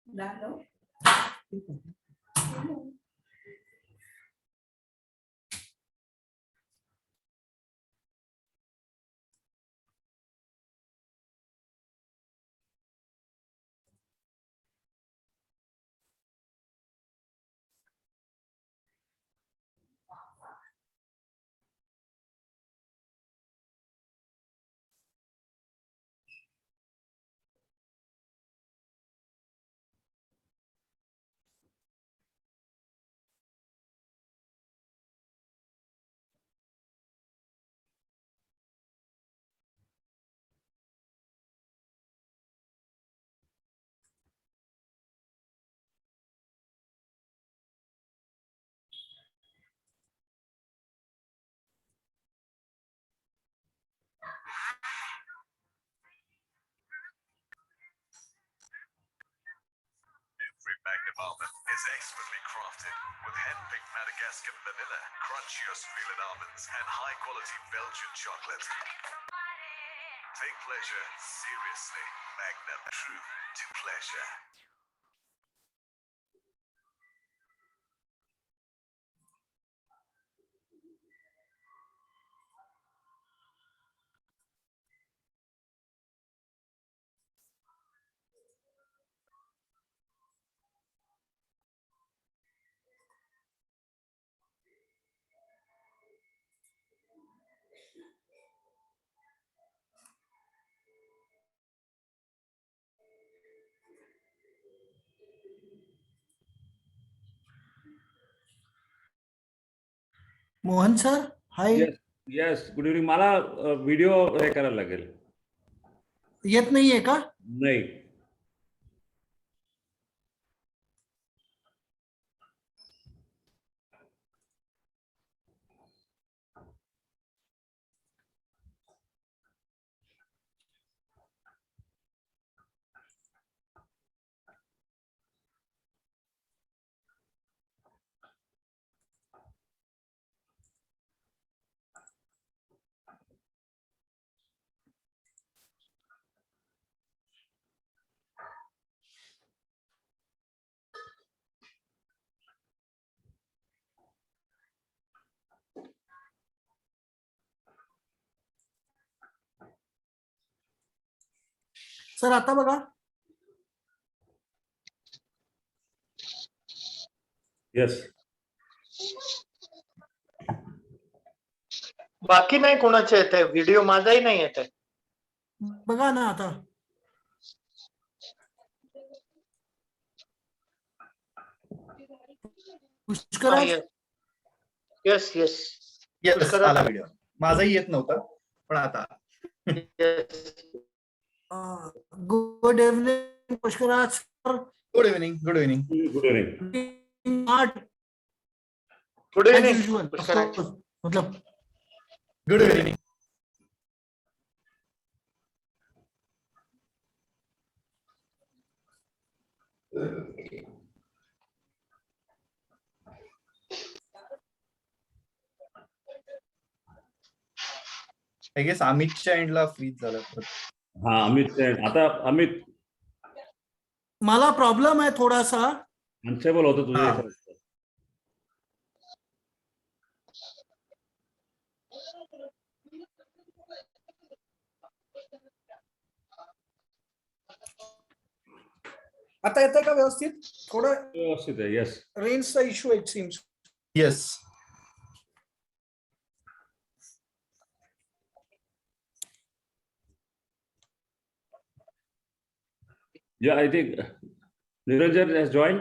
Hello. Every magnet almond is expertly crafted with hand-picked Madagascar vanilla, crunchiest feel almonds, and high-quality Belgian chocolate. Take pleasure seriously. Magnum, true to pleasure. Mohan sir hi. Yes good evening. मला video हे करायला लागेल. येत नाहीये का? नाही. Sir आता बघा. Yes. बाकी नाही कोणाचे येत आहे व्हिडिओ. माझाही नाही येत आहे. बघा ना आता. पुष्कर येस येस येस आला व्हिडिओ. माझाही येत नव्हता पण आता. Good evening Pushkaraj sir. Good evening. Good evening. Good evening. Good as evening usual, of course. मतलब गुड इव्हनिंग. आय गेस अमितच्या एंडला फ्रीज झाला. हा अमित. आता अमित मला प्रॉब्लेम आहे थोडासा. अनस्टेबल होतं तुझ्या हा. इथे. आता येतंय का व्यवस्थित? थोडं व्यवस्थित आहे. येस. रेंजचा issue it seems. Yes. Yeah, I think Niranjan has joined.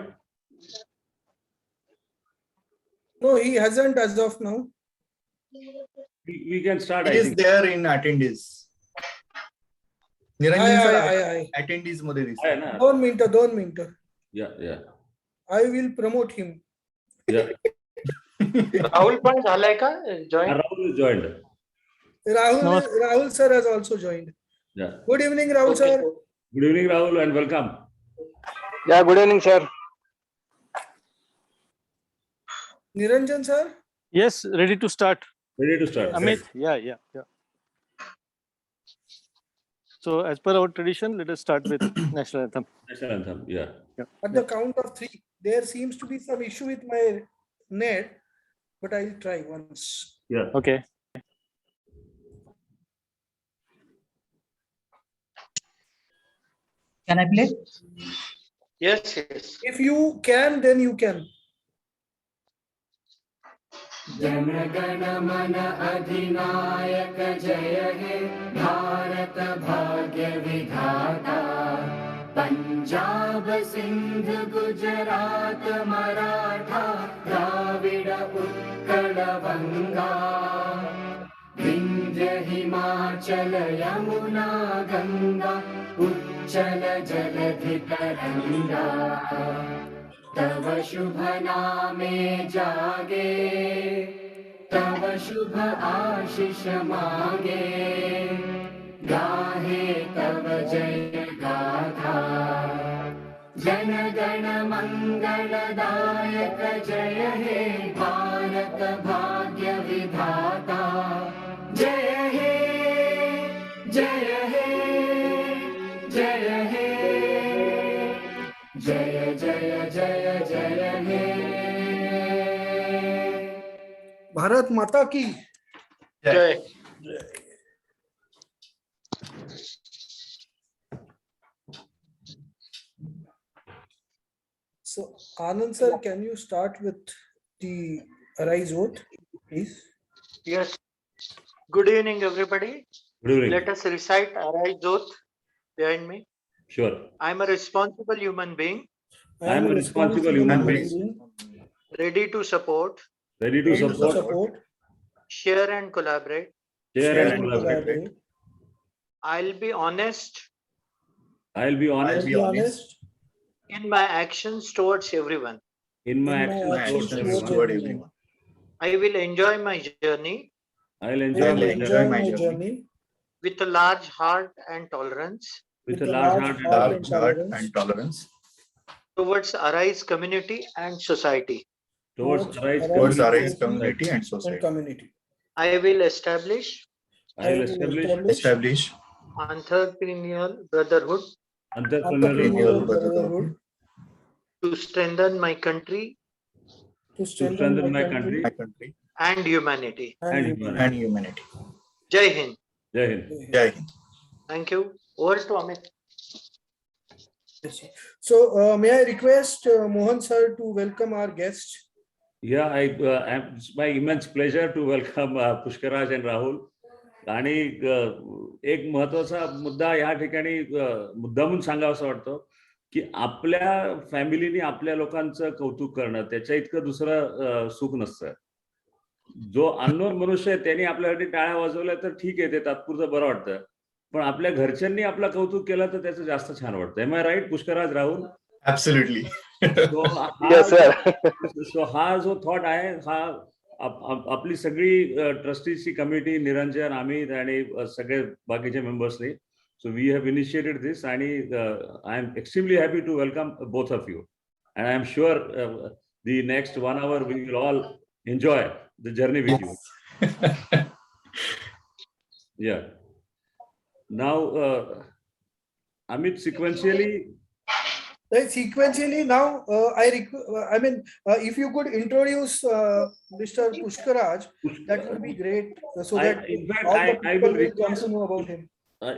No, he hasn't as of now. We can start. He I is think. there in attendees. Niranjan I, sir I, I. attendees मध्ये आहे दिसतात. ना. 2 मिनिटं. Yeah. I will promote him. Yeah. Rahul पण झालाय का join? Rahul is joined. Rahul sir has also joined. Yeah. Good evening, Rahul sir. Good evening, Rahul, and welcome. या good evening sir. Niranjan sir. Yes, ready to start. Ready to start. Amit, yeah. So as per our tradition, let us start with national anthem. National anthem, yeah. At the count of 3, there seems to be some issue with my net, but I'll try once. Yeah. Okay. Can I play? Yes, yes. If you can, then you can. Jana Gana मन अधिनायक जय हे भारत भाग्य विधाता पंजाब सिंध गुजरात मराठा द्राविड उत्कल बंगा विंध्य हिमाचल यमुना गंगा उच्चल जलधि तरंगा तव शुभ नामे जागे तव शुभ आशीष मांगे गाहे तव जय गाथा जन गण मंगलदायक जय हे भारत भाग्य विधाता जय हे जय हे जय हे जय जय जय जय हे भारत माता की Jai. So, Anand sir, can you start with the arise oath, please? Yes. Good evening, everybody. Good evening. Let us recite Arise Oath behind me. Sure. I am a responsible human being, I am a responsible human being. ready to support, Ready to ready to support, support, share and collaborate. share and collaborate. I'll be honest I'll be honest Be honest in my actions towards everyone. in my in my actions actions towards towards everyone. everyone. I will enjoy my journey I'll I enjoy will my enjoy journey my journey with a large heart and tolerance with with a a large large heart and heart tolerance Large heart and tolerance towards Arise community and society. towards Arise towards our community community and and society. community. I will establish I will establish Establish entrepreneurial brotherhood entrepreneurial Entrepreneurial brotherhood brotherhood to strengthen my country to to strengthen strengthen my my country my country and humanity. and and humanity. and humanity. Jai Hind. Jai Hind. humanity. Jai Hind. Thank you. Over to Amit. Yes, sir. So, may I request Mohan sir to welcome our guest? Yeah, it's my immense pleasure to welcome Pushkaraj and Rahul. आणि एक महत्वाचा मुद्दा या ठिकाणी मुद्दामून सांगावासा वाटतो की आपल्या फॅमिलीने आपल्या लोकांचं कौतुक करणं त्याच्या इतकं दुसरं सुख नसतं. जो अननोन मनुष्य आहे त्यांनी आपल्यासाठी टाळ्या वाजवल्या तर ठीक आहे, ते तात्पुरतं बरं वाटतं, पण आपल्या घरच्यांनी आपलं कौतुक केलं तर त्याचं जास्त छान वाटतं. Am I right Pushkaraj, Rahul? Absolutely. So हा जो थॉट आहे हा आपली सगळी ट्रस्टीची कमिटी, निरंजन, अमित आणि सगळे बाकीचे मेंबर्सनी, so we have initiated this आणि I am extremely happy to welcome both of you and I am sure the next 1 hour we will all enjoy the journey with you. Yeah. Now, Amit, Sequentially now, if you could introduce Mr. Pushkaraj, that would be great, so that in fact, all the I people will will come request, to know about him.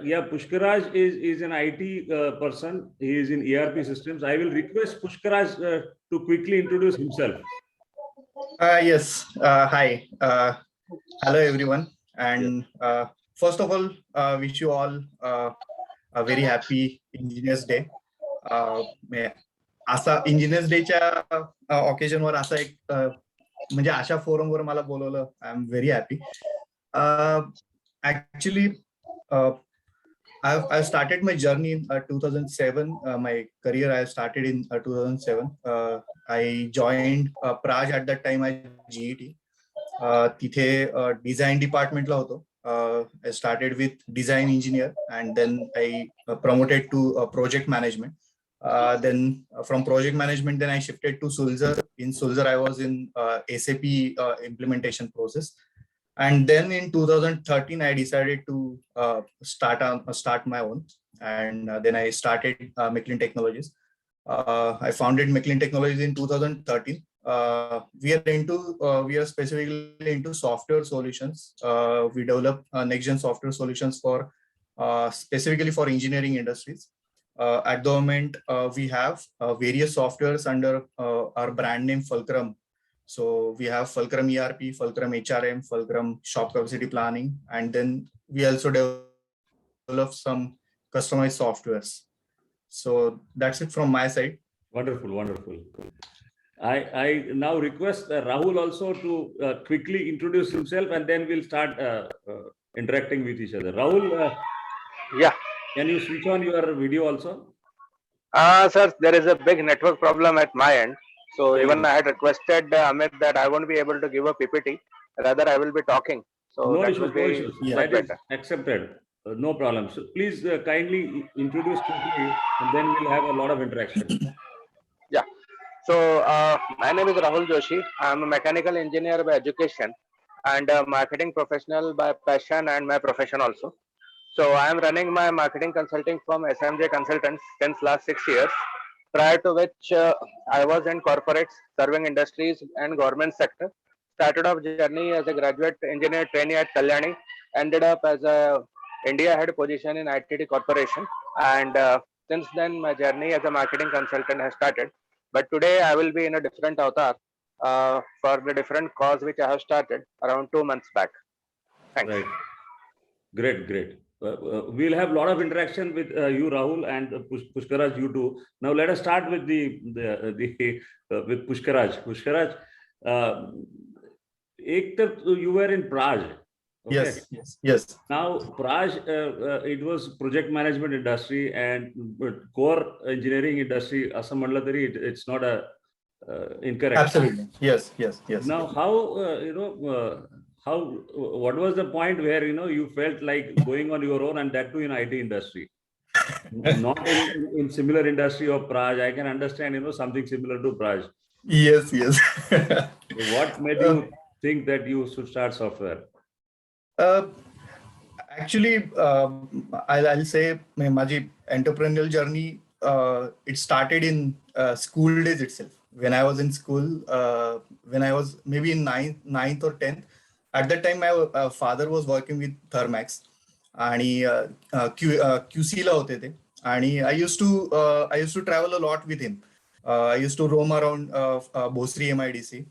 Yeah, Pushkaraj is an IT person. He is in ERP systems. I will request Pushkaraj to quickly introduce himself. Yes. Hi. Hello, everyone. And first of all, wish you all a very happy Engineers Day. असा engineers डेच्या occasion वर असा एक म्हणजे अशा forum वर मला बोलवलं. I am very happy. Actually I started my journey in 2007. My career I started in 2007. I joined Praj at that time at GET. तिथे डिझाईन डिपार्टमेंटला होतो. I started with design engineer and then I promoted to project management. Then from project management, then I shifted to Sulzer. In Sulzer, I was in SAP implementation process. And then in 2013, I decided to start my own, and then I started McLean Technologies. I founded McLean Technologies in 2013. We are specifically into software solutions. We develop next gen software solutions for specifically for engineering industries. At the moment, we have various softwares under our brand name Fulcrum. So we have Fulcrum ERP, Fulcrum HRM, Fulcrum Shop Capacity Planning, and then we also develop some customized softwares. So that's it from my side. Wonderful, wonderful. I now request Rahul also to quickly introduce himself, and then we'll start interacting with each other. Rahul, Yeah. can you switch on your video also? Sir, there is a big network problem at my end. So even I had requested Amit that I won't be able to give a PPT. Rather, I will be talking. So No that issues, will no be issues. Yeah. much That is better. accepted. No problem. So please kindly introduce quickly, and then we'll have a lot of interaction. Yeah. So my name is Rahul Joshi. I'm a mechanical engineer by education and a marketing professional by passion and my profession also. So I am running my marketing consulting firm SMJ Consultants since last 6 years. Prior to which I was in corporates, serving industries and government sector. Started off journey as a graduate engineer trainee at Kalyani. Ended up as a India head position in ITT Corporation. And since then, my journey as a marketing consultant has started. But today I will be in a different avatar for the different cause which I have started around 2 months back. Thanks. Right. Great, great. We'll have a lot of interaction with you, Rahul, and Pushkaraj, you too. Now let us start with with Pushkaraj. Pushkaraj, you were in Praj. Okay? Yes, yes, yes. Now Praj, it was project management industry and core engineering industry. Asam म्हणलं तरी it's not a incorrect. Absolutely. Yes, yes, yes. Now, how what was the point where you felt like going on your own, and that too in IT industry, not in similar industry of Praj? I can understand something similar to Praj. Yes, yes. What made you think that you should start software? Actually, I'll say my entrepreneurial journey. It started in school days itself. When I was in school, when I was maybe in ninth or 10th, at that time my father was working with Thermax, आणि QC ला होते ते, आणि I used to travel a lot with him. I used to roam around Bhosri MIDC,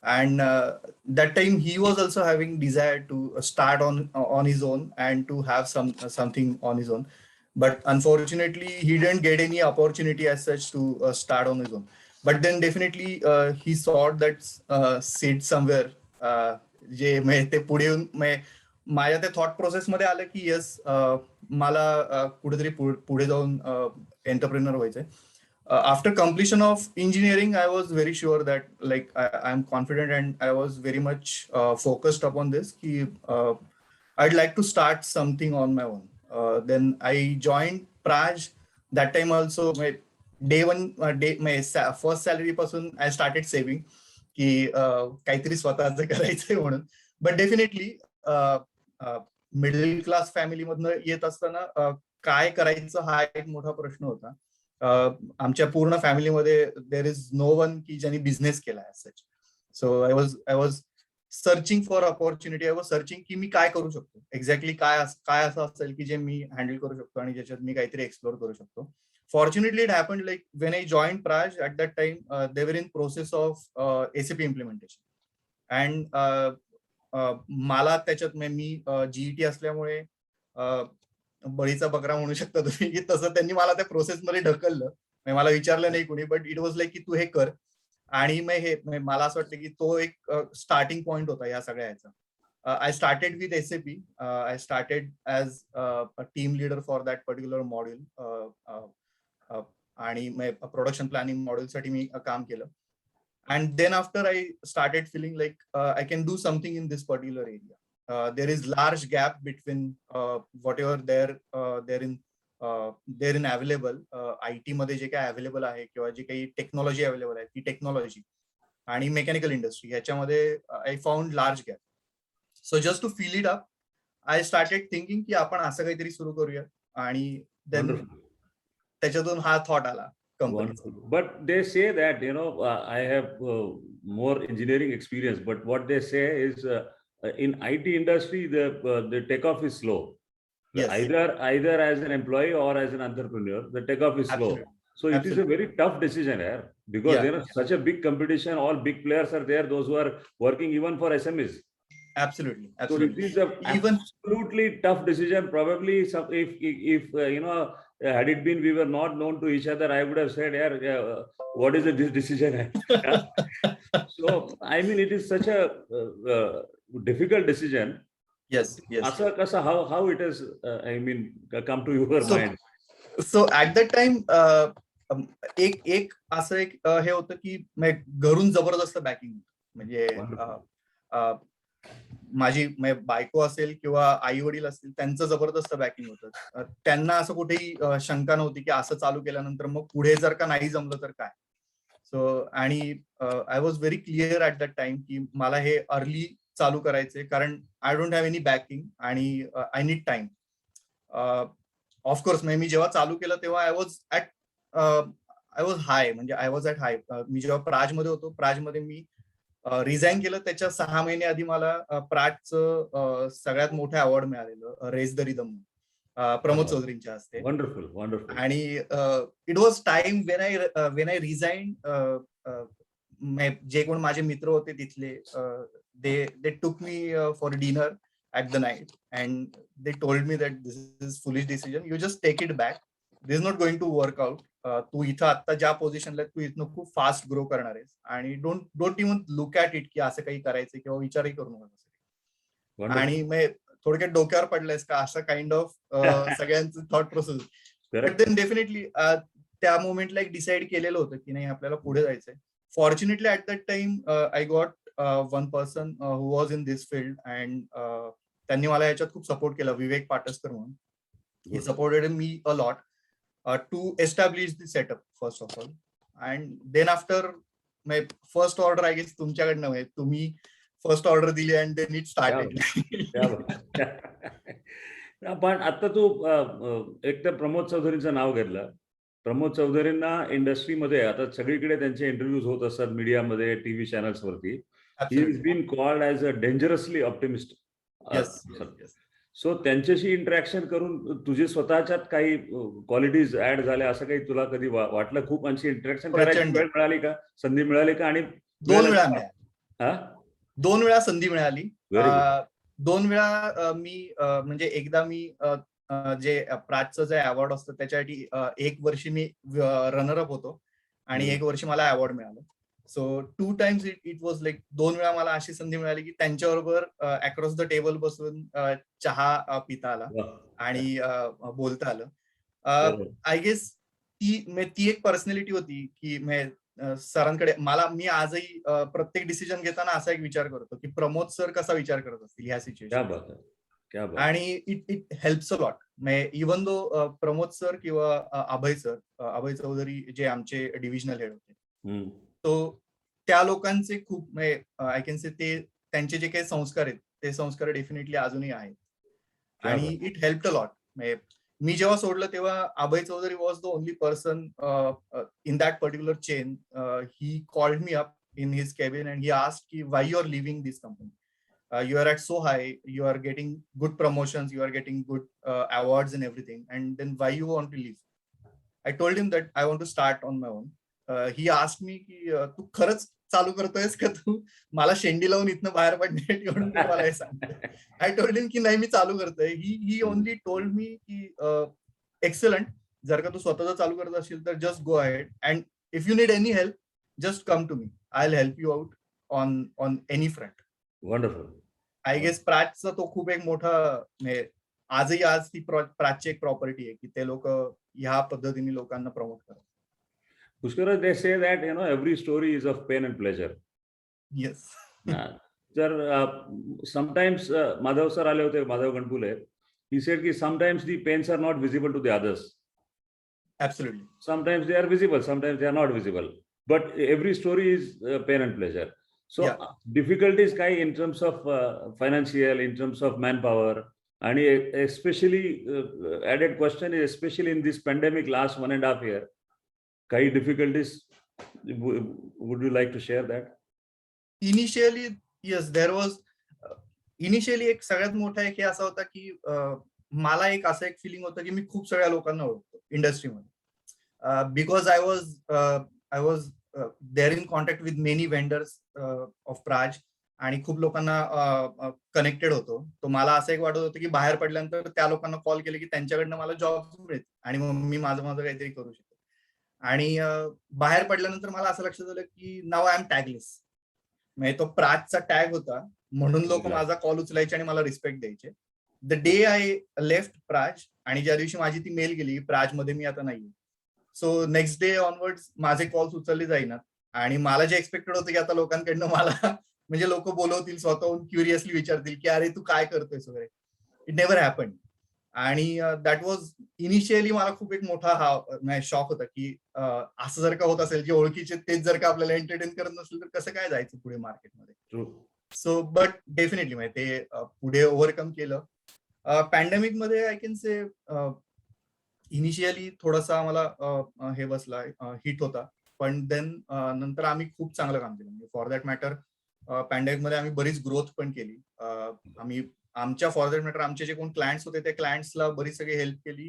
and that time he was also having desire to start on his own and to have something on his own, but unfortunately he didn't get any opportunity as such to start on his own. But then definitely he thought that seed somewhere जे ते पुढे येऊन माझ्या त्या thought process मध्ये आलं की yes मला कुठेतरी पुढे जाऊन एंटरप्रेनर व्हायचंय. After completion of engineering, I was very sure that like I'm confident and I was very much focused upon this. I'd like to start something on my own. Then I joined Praj. That time also my my first salary पासून I started saving की काहीतरी स्वतःचं करायचंय म्हणून. But definitely middle class family मधनं येत असताना काय करायचं हा एक मोठा प्रश्न होता. आमच्या पूर्ण फॅमिलीमध्ये देर इज नो वन की ज्यांनी बिझनेस केला as such. So I was searching for opportunity. I was searching की मी काय करू शकतो, एक्झॅक्टली काय असं असेल की जे मी हँडल करू शकतो आणि ज्याच्यात मी काहीतरी एक्सप्लोर करू शकतो. Fortunately, it happened like when I joined Praj at that time, they were in process of SAP implementation. And मला त्याच्यात मी GET असल्यामुळे बळीचा बकरा म्हणू शकता तुम्ही की तसं त्यांनी मला त्या प्रोसेसमध्ये ढकललं. मला विचारलं नाही कोणी, बट इट वॉज लाईक की तू हे कर. आणि मग मला असं वाटतं की तो एक स्टार्टिंग पॉइंट होता या सगळ्या ह्याचा. I started with SAP. I started as a team leader for that particular module. आणि प्रोडक्शन प्लॅनिंग मॉड्यूल साठी मी काम केलं. And then after I started feeling like I can do something in this particular area. There is large gap between whatever they're in available IT मध्ये जे काही available आहे किंवा जे काही technology available आहे ती टेक्नॉलॉजी आणि मेकॅनिकल इंडस्ट्री ह्याच्यामध्ये I found large gap. So just to fill it up I started thinking की आपण असं काहीतरी सुरू करूया आणि देन Wonderful. त्याच्यातून हा थॉट आला कंपनीचा. Wonderful. But they say that, I have more engineering experience, but what they say is in IT industry, the takeoff is slow. Yes. Either as an employee or as an entrepreneur, the takeoff is slow. Absolutely. So it is a Absolutely. very tough decision here because Yeah. such a big competition, all big players are there, those who are working even for SMEs. Absolutely. So it Absolutely. is a Even absolutely tough decision. Probably if had it been we were not known to each other, I would have said, yeah, what is this decision? So I mean, it is such a difficult decision. yes, yes. Asa kasa how it has come to your So- mind? So at that time एक असं एक हे होतं की घरून जबरदस्त backing म्हणजे माझी बायको असेल किंवा आई वडील असतील त्यांचं जबरदस्त बॅकिंग होतं. त्यांना असं कुठेही शंका नव्हती की असं चालू केल्यानंतर मग पुढे जर का नाही जमलं तर काय. सो आणि I was very clear at that time की मला हे अर्ली चालू करायचे कारण I don't have any backing आणि आय नीड टाइम. ऑफकोर्स मी जेव्हा चालू केलं तेव्हा आय वॉज हाय म्हणजे आय वॉज ॲट हाय. मी जेव्हा प्राजमध्ये होतो प्राजमध्ये मी रिझाईन केलं त्याच्या 6 महिने आधी मला प्राजचं सगळ्यात मोठं अवॉर्ड मिळालेलं रेज द रिदम प्रमोद चौधरींच्या हस्ते. Wonderful, wonderful. आणि it was time when I resign. जे कोण माझे मित्र होते तिथले they took me for dinner at the night and they told me that this is foolish decision, you just take it back, this is not going to work out. तू इथं आता ज्या पोझिशनला तू इथनं खूप फास्ट ग्रो करणार आहेस आणि don't even look at it की असं काही करायचं किंवा विचारही करू नका. Wonderful. आणि थोडक्यात डोक्यावर पडलंयस का असं काइंड ऑफ सगळ्यांचं thought process. But Correct. Then definitely त्या मोमेंटला एक डिसाईड केलेलं होतं की नाही आपल्याला पुढे जायचंय. Fortunately at that time I got one person who was in this field and त्यांनी मला याच्यात खूप सपोर्ट केला. विवेक पाटसकर म्हणून. He supported me a lot to establish the setup first of all and then after my first order I guess तुमच्याकडनं आहे. तुम्ही first order दिली अँड देन इट स्टार्टेड. पण आता तू एक तर प्रमोद चौधरींचं नाव घेतलं. प्रमोद चौधरींना इंडस्ट्रीमध्ये आता सगळीकडे त्यांचे इंटरव्ह्यूज होत असतात मीडियामध्ये, टीव्ही चॅनल्स वरती. He is been called as a dangerously optimist. So त्यांच्याशी इंटरॅक्शन करून तुझे स्वतःच्यात काही क्वालिटीज ऍड झाल्या असं काही तुला कधी वाटलं? खूप आणखी इंटरॅक्शन करायची वेळ मिळाली का, संधी मिळाली का? आणि 2 वेळा संधी मिळाली. 2 वेळा मी म्हणजे एकदा मी जे प्राजचं जे अवॉर्ड असतं त्याच्यासाठी 1 वर्षी मी रनर अप होतो आणि 1 वर्षी मला अवॉर्ड मिळालं. सो 2 टाइम्स इट वॉज लाईक 2 वेळा मला अशी संधी मिळाली की त्यांच्याबरोबर अक्रॉस द टेबल बसून चहा पिता आला आणि बोलता आलं. आय गेस ती एक पर्सनॅलिटी होती की सरांकडे मी आजही प्रत्येक डिसिजन घेताना असा एक विचार करतो की प्रमोद सर कसा विचार करत असतील ह्या सिच्युएशन. आणि it helps a lot. Even though Pramod sir किंवा अभय चौधरी जे आमचे डिव्हिजनल हेड होते, तो त्या लोकांचे खूप आय कॅन से ते त्यांचे जे काही संस्कार आहेत ते संस्कार डेफिनेटली अजूनही आहेत आणि इट हेल्प्ड अ लॉट. मी जेव्हा सोडलं तेव्हा Abhay Chaudhary was the only person in that particular chain. He called me up in his cabin and he asked की why you are leaving this company. You are at so high, you are getting good promotions, you are getting good awards and everything, and then why you want to leave? I told him that I want to start on my own. He asked me की तू खरंच चालू करतोयस का, तू मला शेंडी लावून इथनं बाहेर पडण्यासाठी म्हणून तू मला हे सांगतोय. I told him की नाही मी चालू करतोय. He only told me की एक्सलंट, जर का तू स्वतःच चालू करत असेल तर just go ahead and if you need any help just come to me, I'll help you out on any front. Wonderful. I guess प्राजचा तो खूप एक मोठा आजही ती प्राजची एक प्रॉपर्टी आहे की ते लोक ह्या पद्धतीने लोकांना प्रमोट करतात. Pushkar, they say that every story is of pain and pleasure. Yes. तर sometimes माधव सर आले होते, माधव गणपुले. He said की sometimes the pains are not visible to the others. Absolutely. Sometimes they are visible, sometimes they are not visible. But every story is pain and pleasure. So Yeah. Difficulties काय in terms of financial, in terms of man power, आणि especially added question is especially in this pandemic last 1.5 year, काही difficulties would you like to share that? Initially yes there was. Initially एक सगळ्यात मोठा एक हे असा होता की मला एक असं एक फिलिंग होतं की मी खूप सगळ्या लोकांना ओळखतो इंडस्ट्रीमध्ये, because I was there in contact with many vendors of Praj, आणि खूप लोकांना कनेक्टेड होतो. तो मला असं एक वाटत होतं की बाहेर पडल्यानंतर त्या लोकांना कॉल केले की त्यांच्याकडनं मला जॉब मिळेल आणि मग मी माझं काहीतरी करू शकतो. आणि बाहेर पडल्यानंतर मला असं लक्षात आलं की नाव आय एम टॅगलेस. म्हणजे तो प्राजचा टॅग होता म्हणून लोक माझा कॉल उचलायचे आणि मला रिस्पेक्ट द्यायचे. The day I left Praj, आणि ज्या दिवशी माझी ती मेल गेली प्राजमध्ये मी आता नाहीये, सो नेक्स्ट डे ऑनवर्ड माझे कॉल्स उचलले जाईनात. आणि मला जे एक्सपेक्टेड होतं की आता लोकांकडनं मला म्हणजे लोक बोलवतील, स्वतःहून क्युरियसली विचारतील की अरे तू काय करतोयस वगैरे. It never happen. आणि दॅट वॉज इनिशियली मला खूप एक मोठा शॉक होता की असं जर का होत असेल, जे ओळखीचे तेच जर का आपल्याला एंटरटेन करत नसेल तर कसं काय जायचं पुढे मार्केटमध्ये. सो बट डेफिनेटली म्हणजे ते पुढे ओव्हरकम केलं. पॅन्डेमिक मध्ये आय कॅन से इनिशियली थोडासा मला हे बसला, हिट होता, पण देन नंतर आम्ही खूप चांगलं काम केलं. म्हणजे फॉर दॅट मॅटर पॅन्डेमिक मध्ये आम्ही बरीच ग्रोथ पण केली. आम्ही आमच्या फॉर दॅट मॅटर आमचे जे कोण क्लायंट्स होते त्या क्लायंट्सला बरीच सगळी हेल्प केली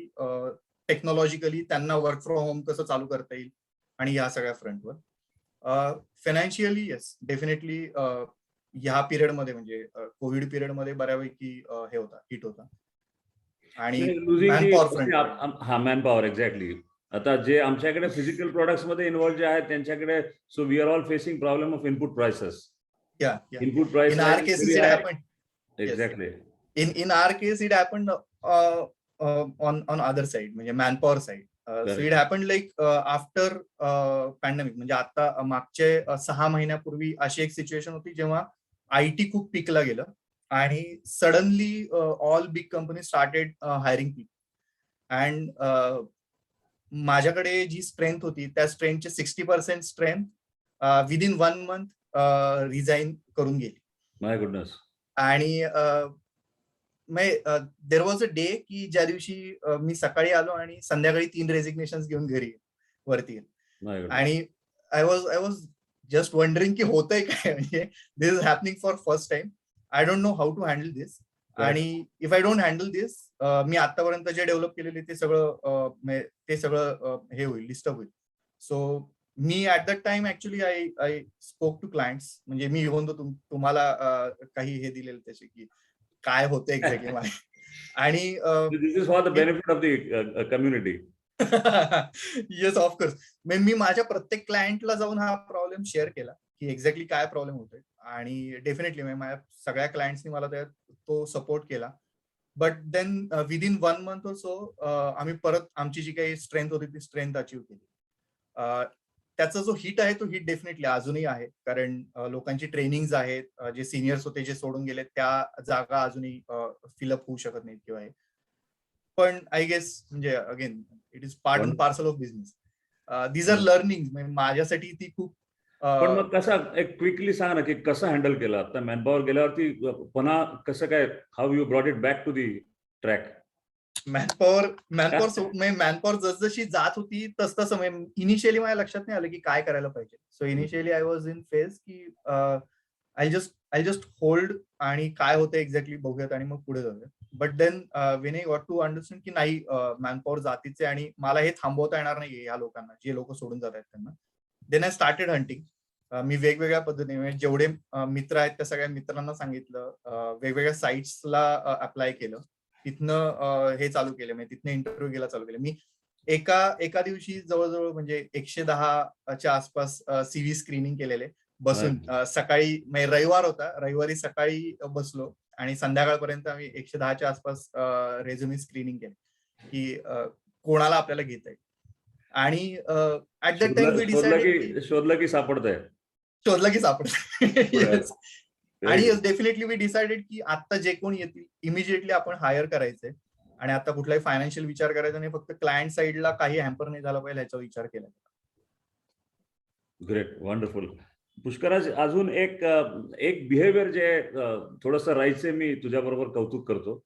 टेक्नॉलॉजिकली, त्यांना वर्क फ्रॉम होम कसं चालू करता येईल आणि या सगळ्या फ्रंटवर. फायनान्शियली येस डेफिनेटली ह्या पिरियडमध्ये म्हणजे कोविड पिरियडमध्ये बऱ्यापैकी हे होता, हिट होता. आणि मॅनपॉवर फ्रंट, हा मॅनपॉवर एक्झॅक्टली. आता जे आमच्याकडे फिजिकल प्रोडक्ट्स मध्ये इन्व्हॉल्व जे आहेत त्यांच्याकडे, so we are all facing problem of input prices. Input price in our case it happened. Exactly. Yes. In our case it happened on other side, म्हणजे manpower side. So it happened like after pandemic, म्हणजे आता मागचे 6 महिन्यापूर्वी अशी एक situation होती जेव्हा IT खूप पीकला गेलं आणि suddenly all big company started hiring peak. And माझ्याकडे जी स्ट्रेंथ होती त्या स्ट्रेंथचे 60% स्ट्रेंथ विदिन 1 month रिझाईन करून गेली. My goodness. आणि देर वॉज अ डे की ज्या दिवशी मी सकाळी आलो आणि संध्याकाळी 3 रेजिग्नेशन घेऊन घरी वरती. आणि आय वॉज जस्ट वंडरिंग की होतंय काय, म्हणजे this is happening for first time. I don't know how to handle this. आणि if I don't handle this, मी आतापर्यंत जे डेव्हलप केलेले ते सगळं हे होईल, डिस्टर्ब होईल. सो मी at that time actually I spoke to clients, म्हणजे मी इव्हन तुम्हाला काही हे दिलेलं त्याचे की काय होतं एक्झॅक्टली मला. आणि this is for the benefit of the community. Yes of course. मी माझ्या प्रत्येक क्लायंटला जाऊन हा प्रॉब्लेम शेअर केला की एक्झॅक्टली काय प्रॉब्लेम होतोय. आणि डेफिनेटली माझ्या सगळ्या क्लायंट्सनी मला तो सपोर्ट केला. But then within 1 month or so आम्ही परत आमची जी काही स्ट्रेंथ होती ती स्ट्रेंथ अचीव्ह केली. त्याचा जो हिट आहे तो हिट डेफिनेटली अजूनही आहे, कारण लोकांची ट्रेनिंग आहेत, जे सिनियर्स होते जे सोडून गेले त्या जागा अजूनही फिलअप होऊ शकत नाहीत किंवा हे. पण आय गेस म्हणजे again it is part and parcel of business. These are learning. माझ्यासाठी ती खूप. पण मग कसं एक क्विकली सांग ना की कसं हँडल केलं आता मॅनपॉवर गेल्यावरती, पुन्हा कसं काय, how you brought it back to the track? Manpower जसजशी जात होती तसं इनिशियली माझ्या लक्षात नाही आलं की काय करायला पाहिजे. So initially I was in phase की आय जस्ट होल्ड आणि काय होतं एक्झॅक्टली बघूयात आणि मग पुढे जाऊया. But then when I got to understand की नाही, मॅनपॉवर जातीचे आणि मला हे थांबवता येणार नाहीये या लोकांना, जे लोक सोडून जात आहेत त्यांना. Then I started hunting. मी वेगवेगळ्या पद्धतीने जेवढे मित्र आहेत त्या सगळ्या मित्रांना सांगितलं, वेगवेगळ्या साईट्सला अप्लाय केलं, तिथनं हे चालू केलं, म्हणजे तिथनं इंटरव्ह्यू घ्यायला चालू केलं. मी एका दिवशी जवळजवळ म्हणजे 110च्या आसपास CV स्क्रीनिंग केलेले बसून. सकाळी म्हणजे रविवार होता, रविवारी सकाळी बसलो आणि संध्याकाळपर्यंत आम्ही 110च्या आसपास रेझ्युमी स्क्रीनिंग केलं की कोणाला आपल्याला घेता येईल. आणि at that time we decided, शोधलं की सापडतंय. आणि डेफिनेटली वी डिसाइडेड की आता जे कोण येतील इमिजिएटली आपण हायर करायचंय आणि आता कुठलाही फायनान्शियल विचार करायचा नाही, फक्त क्लायंट साईडला काही हॅम्पर नाही झाला पाहिजे याचा विचार केला. Great, wonderful. पुष्कराज, अजून एक बिहेवियर जे थोडंसं राहायचे मी तुझ्या बरोबर कौतुक करतो.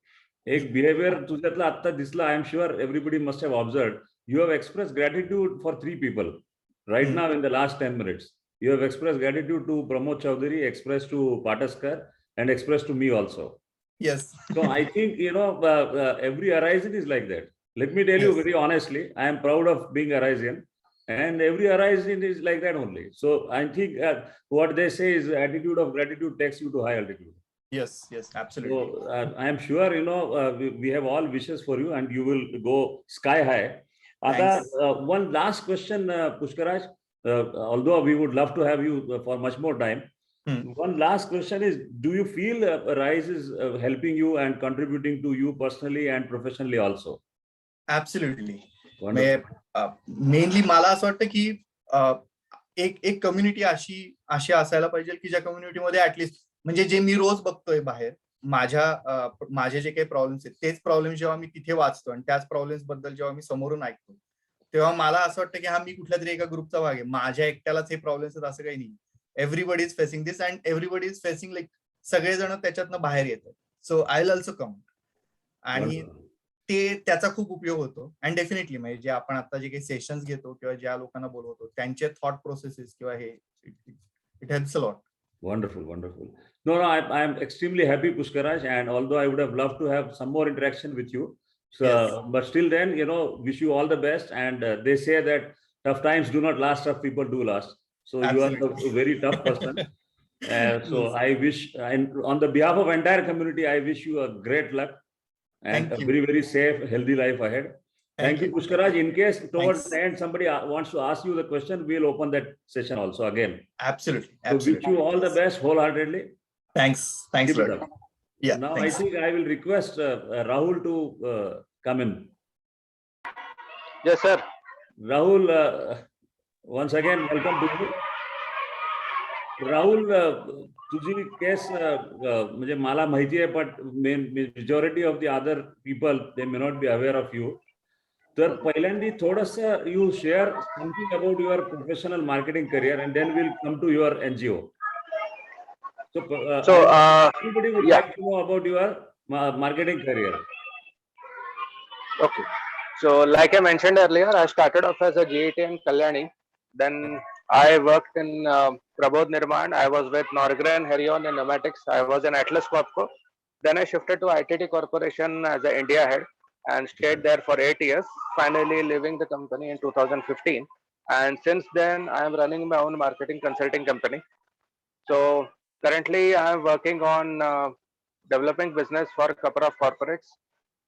एक बिहेवियर तुझ्यातलं आता दिसलं. I am sure everybody must have observed. You have express gratitude for 3 people right now in the last 10 minutes. You have expressed gratitude to Pramod Chaudhary, expressed to Pataskar, and expressed to me also. Yes. So I think, every Arisian is like that. Let me tell you Yes. very honestly, I am proud of being Arisian, and every Arisian is like that only. So I think what they say is attitude of gratitude takes you to high altitude. Yes, absolutely. So I am sure, we have all wishes for you, and you will go sky high. Thanks. One last question, Pushkaraj, although we would love to have you for much more time. One last question is, do you feel Rise is helping you and contributing to you personally and professionally also? Absolutely. Wonderful. Mainly मला असं वाटतं की एक community अशी असायला पाहिजे की ज्या कम्युनिटीमध्ये ऍटलिस्ट म्हणजे जे मी रोज बघतोय बाहेर माझे जे काही प्रॉब्लेम्स आहेत तेच प्रॉब्लेम्स जेव्हा मी तिथे वाचतो आणि त्याच प्रॉब्लेम्स बद्दल जेव्हा मी समोरून ऐकतो तेव्हा मला असं वाटतं की मी कुठल्या तरी एका ग्रुपचा भाग आहे. माझ्या एकट्यालाच हे प्रॉब्लेम्स आहेत असं काही नाही. Everybody is facing this and everybody is facing like सगळेजण त्याच्यातनं बाहेर येतात. सो आय विल ऑल्सो कम. आणि त्याचा खूप उपयोग होतो. अँड डेफिनेटली म्हणजे जे आपण आता जे काही सेशन्स घेतो किंवा ज्या लोकांना बोलवतो त्यांचे थॉट प्रोसेसेस किंवा हे it helps a lot. Wonderful, wonderful. No, I am extremely happy, Pushkaraj, and although I would have loved to have some more interaction with you, so, Yes. but still then, wish you all the best. And they say that tough times do not last, tough people do last. So Absolutely. you are a very tough person. So Yes. I wish, and on the behalf of entire community, I wish you a great luck and Thank a you. very, very safe, healthy life ahead. Thank you, Pushkaraj. In case towards Thanks. the end somebody wants to ask you the question, we'll open that session also again. Absolutely. So wish you all the best wholeheartedly. Thanks Keep a it lot. up. Yeah, Now thanks. I think I will request Rahul to come in. Yes, sir. Rahul, once again, welcome to you. Rahul, तुझी case म्हणजे मला माहिती आहे, but majority of the other people they may not be aware of you. तर पहिल्यांदा थोडंसं you share something about your professional marketing career and then will come to your NGO. So everybody would like to know about your marketing career. Okay. So like I mentioned earlier, I started off as a GET in Kalyani. Then I worked in Prabodh Nirman. I was with Norgren, Herion in pneumatics. I was in Atlas Copco. Then I shifted to ITT Corporation as an India head and stayed there for 8 years, finally leaving the company in 2015. And since then, I am running my own marketing consulting company. So currently, I am working on developing business for a couple of corporates.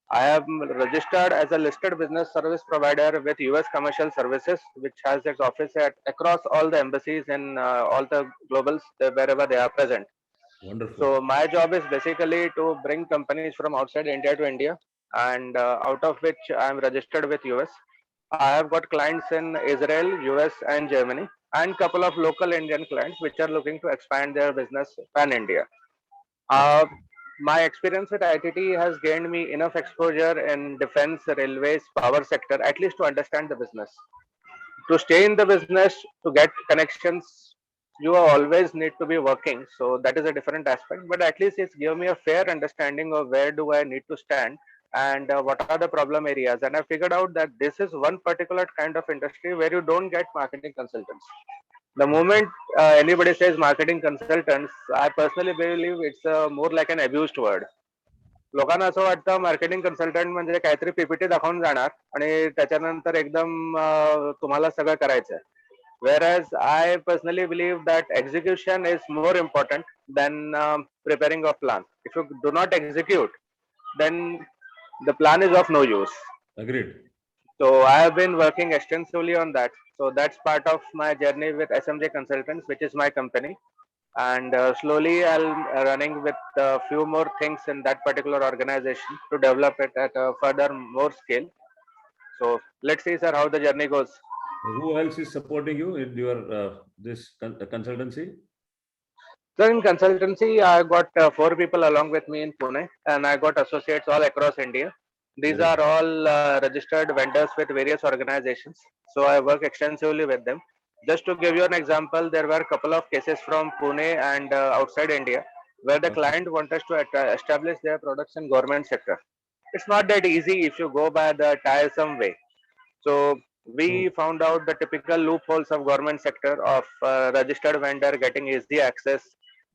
I am registered as a listed business service provider with US Commercial Services, which has its office across all the embassies in all the globals wherever they are present. Wonderful. So my job is basically to bring companies from outside India to India, and out of which I am registered with US. I have got clients in Israel, US, and Germany, and couple of local Indian clients which are looking to expand their business pan India. My experience at ITT has gained me enough exposure in defense, railways, power sector, at least to understand the business. To stay in the business, to get connections, you always need to be working. So that is a different aspect, but at least it's give me a fair understanding of where do I need to stand and what are the problem areas. And I figured out that this is one particular kind of industry where you don't get marketing consultants. The moment anybody says marketing consultants, I personally believe it's more like an abused word. लोकांना असं वाटतं marketing consultant म्हणजे काहीतरी PPT दाखवून जाणार आणि त्याच्यानंतर एकदम तुम्हाला सगळं करायचं. Whereas I personally believe that execution is more important than preparing a plan. If you do not execute, then the plan is of no use. Agreed. So I have been working extensively on that. So that's part of my journey with SMJ Consultants, which is my company. And slowly I'm running with a few more things in that particular organization to develop it at a further more scale. So let's see, sir, how the journey goes. Who else is supporting you in your this consultancy? So in consultancy, I got 4 people along with me in Pune, and I got associates all across India. These are all registered vendors with various organizations. So I work extensively with them. Just to give you an example, there were a couple of cases from Pune and outside India where the Okay. client want us to establish their products in government sector. It's not that easy if you go by the tiresome way. So we True. found out the typical loopholes of government sector of registered vendor getting easy access,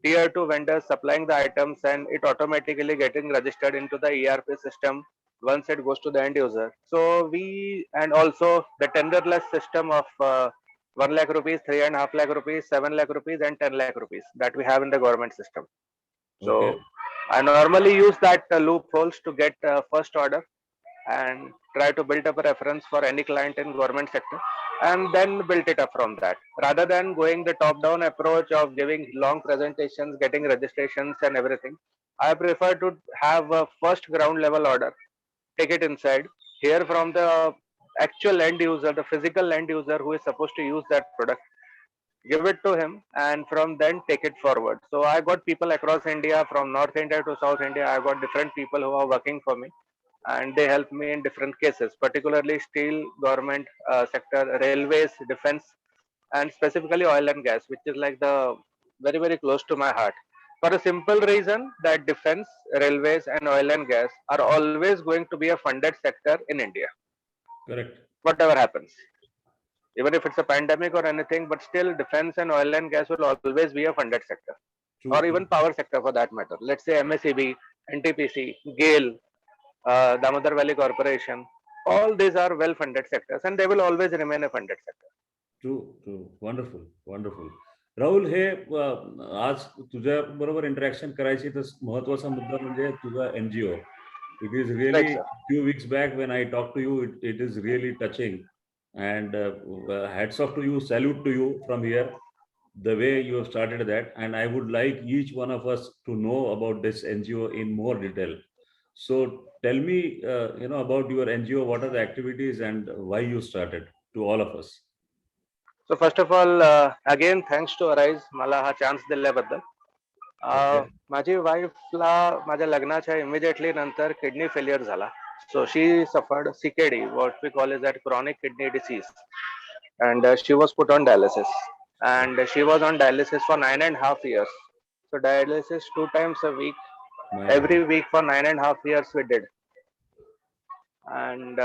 tier 2 vendors supplying the items and it automatically getting registered into the ERP system once it goes to the end user. So we, and also the tenderless system of 1 lakh rupees, 3.5 lakh rupees, 7 lakh rupees and 10 lakh rupees that we have in the government system. Okay. So I normally use that loopholes to get first order and try to build up a reference for any client in government sector and then build it up from that rather than going the top down approach of giving long presentations, getting registrations and everything. I prefer to have a first ground level order, take it inside, hear from the actual end user, the physical end user who is supposed to use that product, give it to him and from then take it forward. So I got people across India, from North India to South India. I got different people who are working for me and they help me in different cases, particularly steel, government sector, railways, defense, and specifically oil and gas, which is like the very, very close to my heart. For a simple reason that defense, railways, and oil and gas are always going to be a funded sector in India, Correct. whatever happens. Even if it's a pandemic or anything, but still defense and oil and gas will always be a funded sector, or True. even power sector for that matter. Let's say MSEB, NTPC, GAIL, Damodar Valley Corporation, all these are well funded sectors and they will always remain a funded sector. True. Wonderful. Rahul, हे आज तुझ्या बरोबर interaction करायची तर महत्वाचा मुद्दा म्हणजे तुझा NGO. It is really Right, sir. Few weeks back when I talk to you, it is really touching and hats off to you, salute to you from here, the way you have started that, and I would like each one of us to know about this NGO in more detail. So tell me about your NGO, what are the activities and why you started, to all of us. So first of all, again thanks to Arise मला हा chance दिल्याबद्दल. Okay. माझी वाईफला माझ्या लग्नाच्या immediately नंतर kidney failure झाला. So she suffered CKD, what we call is that chronic kidney disease, and she was put on dialysis, and she was on dialysis for 9.5 years. So dialysis 2 times a week, My every God. week for 9.5 years we did, and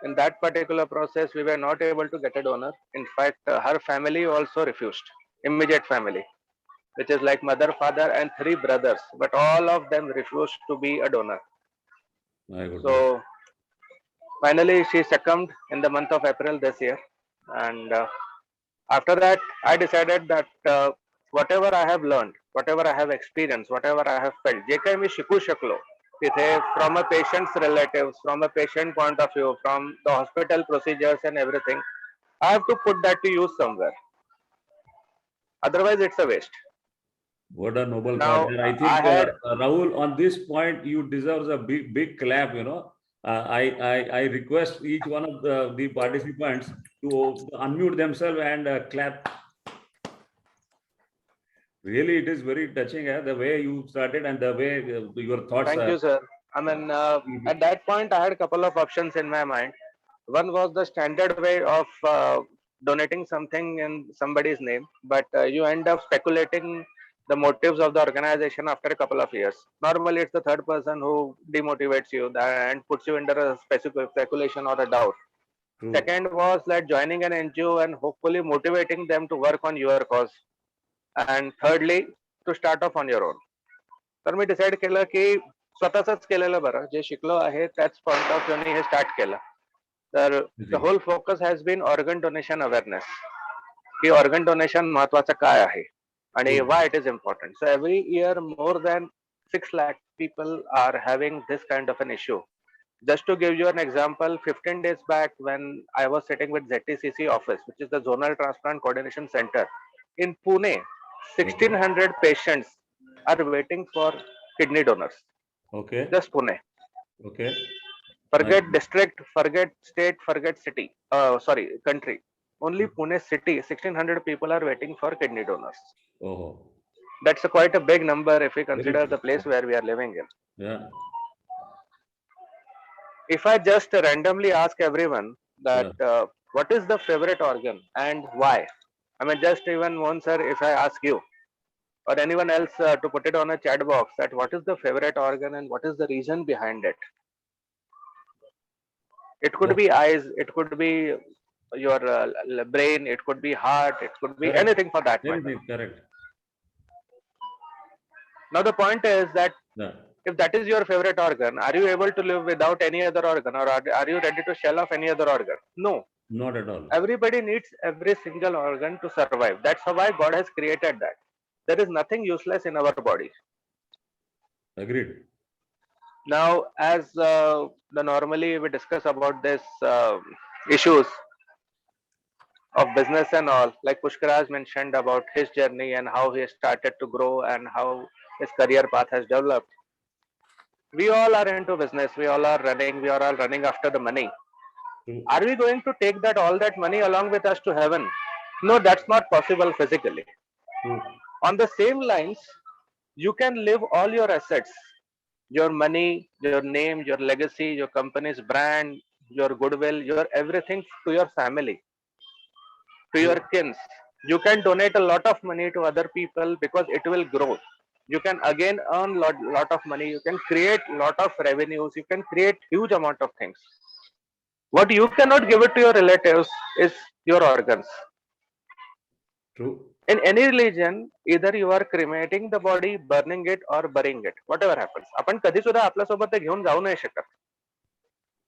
in that particular process we were not able to get a donor. In fact, her family also refused, immediate family, which is like mother, father and 3 brothers, but all of them refused to be a donor. My goodness. So finally she succumbed in the month of April this year, and after that I decided that whatever I have learned, whatever I have experienced, whatever I have felt, जे काही मी शिकू शकलो तिथे, from a patient's relatives, from a patient point of view, from the hospital procedures and everything, I have to put that to use somewhere. Otherwise it's a waste. What a noble Now thought. And I I think, had Rahul, on this point, you deserve a big clap. I request each one of the participants to unmute themselves and clap. Really, it is very touching, the way you started and the way your thoughts thank are. you, sir. I mean, at that point, I had a couple of options in my mind. One was the standard way of donating something in somebody's name, but you end up speculating the motives of the organization after a couple of years. Normally, it's the third person who demotivates you and puts you under a specific speculation or a doubt. True. Second was like joining an NGO and hopefully motivating them to work on your cause. And thirdly, to start off on your own. तर मी decide केलं की स्वतःच केलेलं बरं, जे शिकलो आहे त्याच point of व्ह्यूने हे स्टार्ट केलं. तर the whole focus has been organ donation awareness, की ऑर्गन डोनेशन महत्वाचं काय आहे आणि why it is important. So every year more than 6 lakh people are having this kind of an issue. Just to give you an example, 15 days back when I was sitting with ZTCC office, which is the Zonal Transplant Coordination Center in Pune, 1600 patients are waiting for kidney donors. Okay. Just Pune. Okay. Forget district, forget state, forget city. Sorry, country. Only Pune city, 1600 people are waiting for kidney donors. Oh. That's quite a big number if we consider the place where we are living in. Yeah. If I just randomly ask everyone that what is the favorite organ and why, I mean, just even once, sir, if I ask you or anyone else to put it on a chat box that what is the favorite organ and what is the reason behind it. It could be eyes, it could be your brain, it could be heart, it could be Correct. anything for that matter. Anything, correct. Now the point is that Yeah. if that is your favorite organ, are you able to live without any other organ, or are you ready to shell off any other organ? No. Not at all. Everybody needs every single organ to survive. That's how why God has created that. There is nothing useless in our body. Agreed. Now, as normally we discuss about this issues of business and all, like Pushkaraj mentioned about his journey and how he started to grow and how his career path has developed. We all are into business. We all are running. We are all running after the money. True. Are we going to take that all that money along with us to heaven? No, that's not possible physically. True. On the same lines, you can live all your assets, your money, your name, your legacy, your company's brand, your goodwill, your everything to your family, to your kins. You can donate a lot of money to other people because it will grow. You can again earn lot of money. You can create lot of revenues. You can create huge amount of things. What you cannot give it to your relatives is your organs. True. In any religion, either you are cremating the body, burning it, or burying it. Whatever happens. आपण कधी सुद्धा आपल्यासोबत ते घेऊन जाऊ नाही शकत.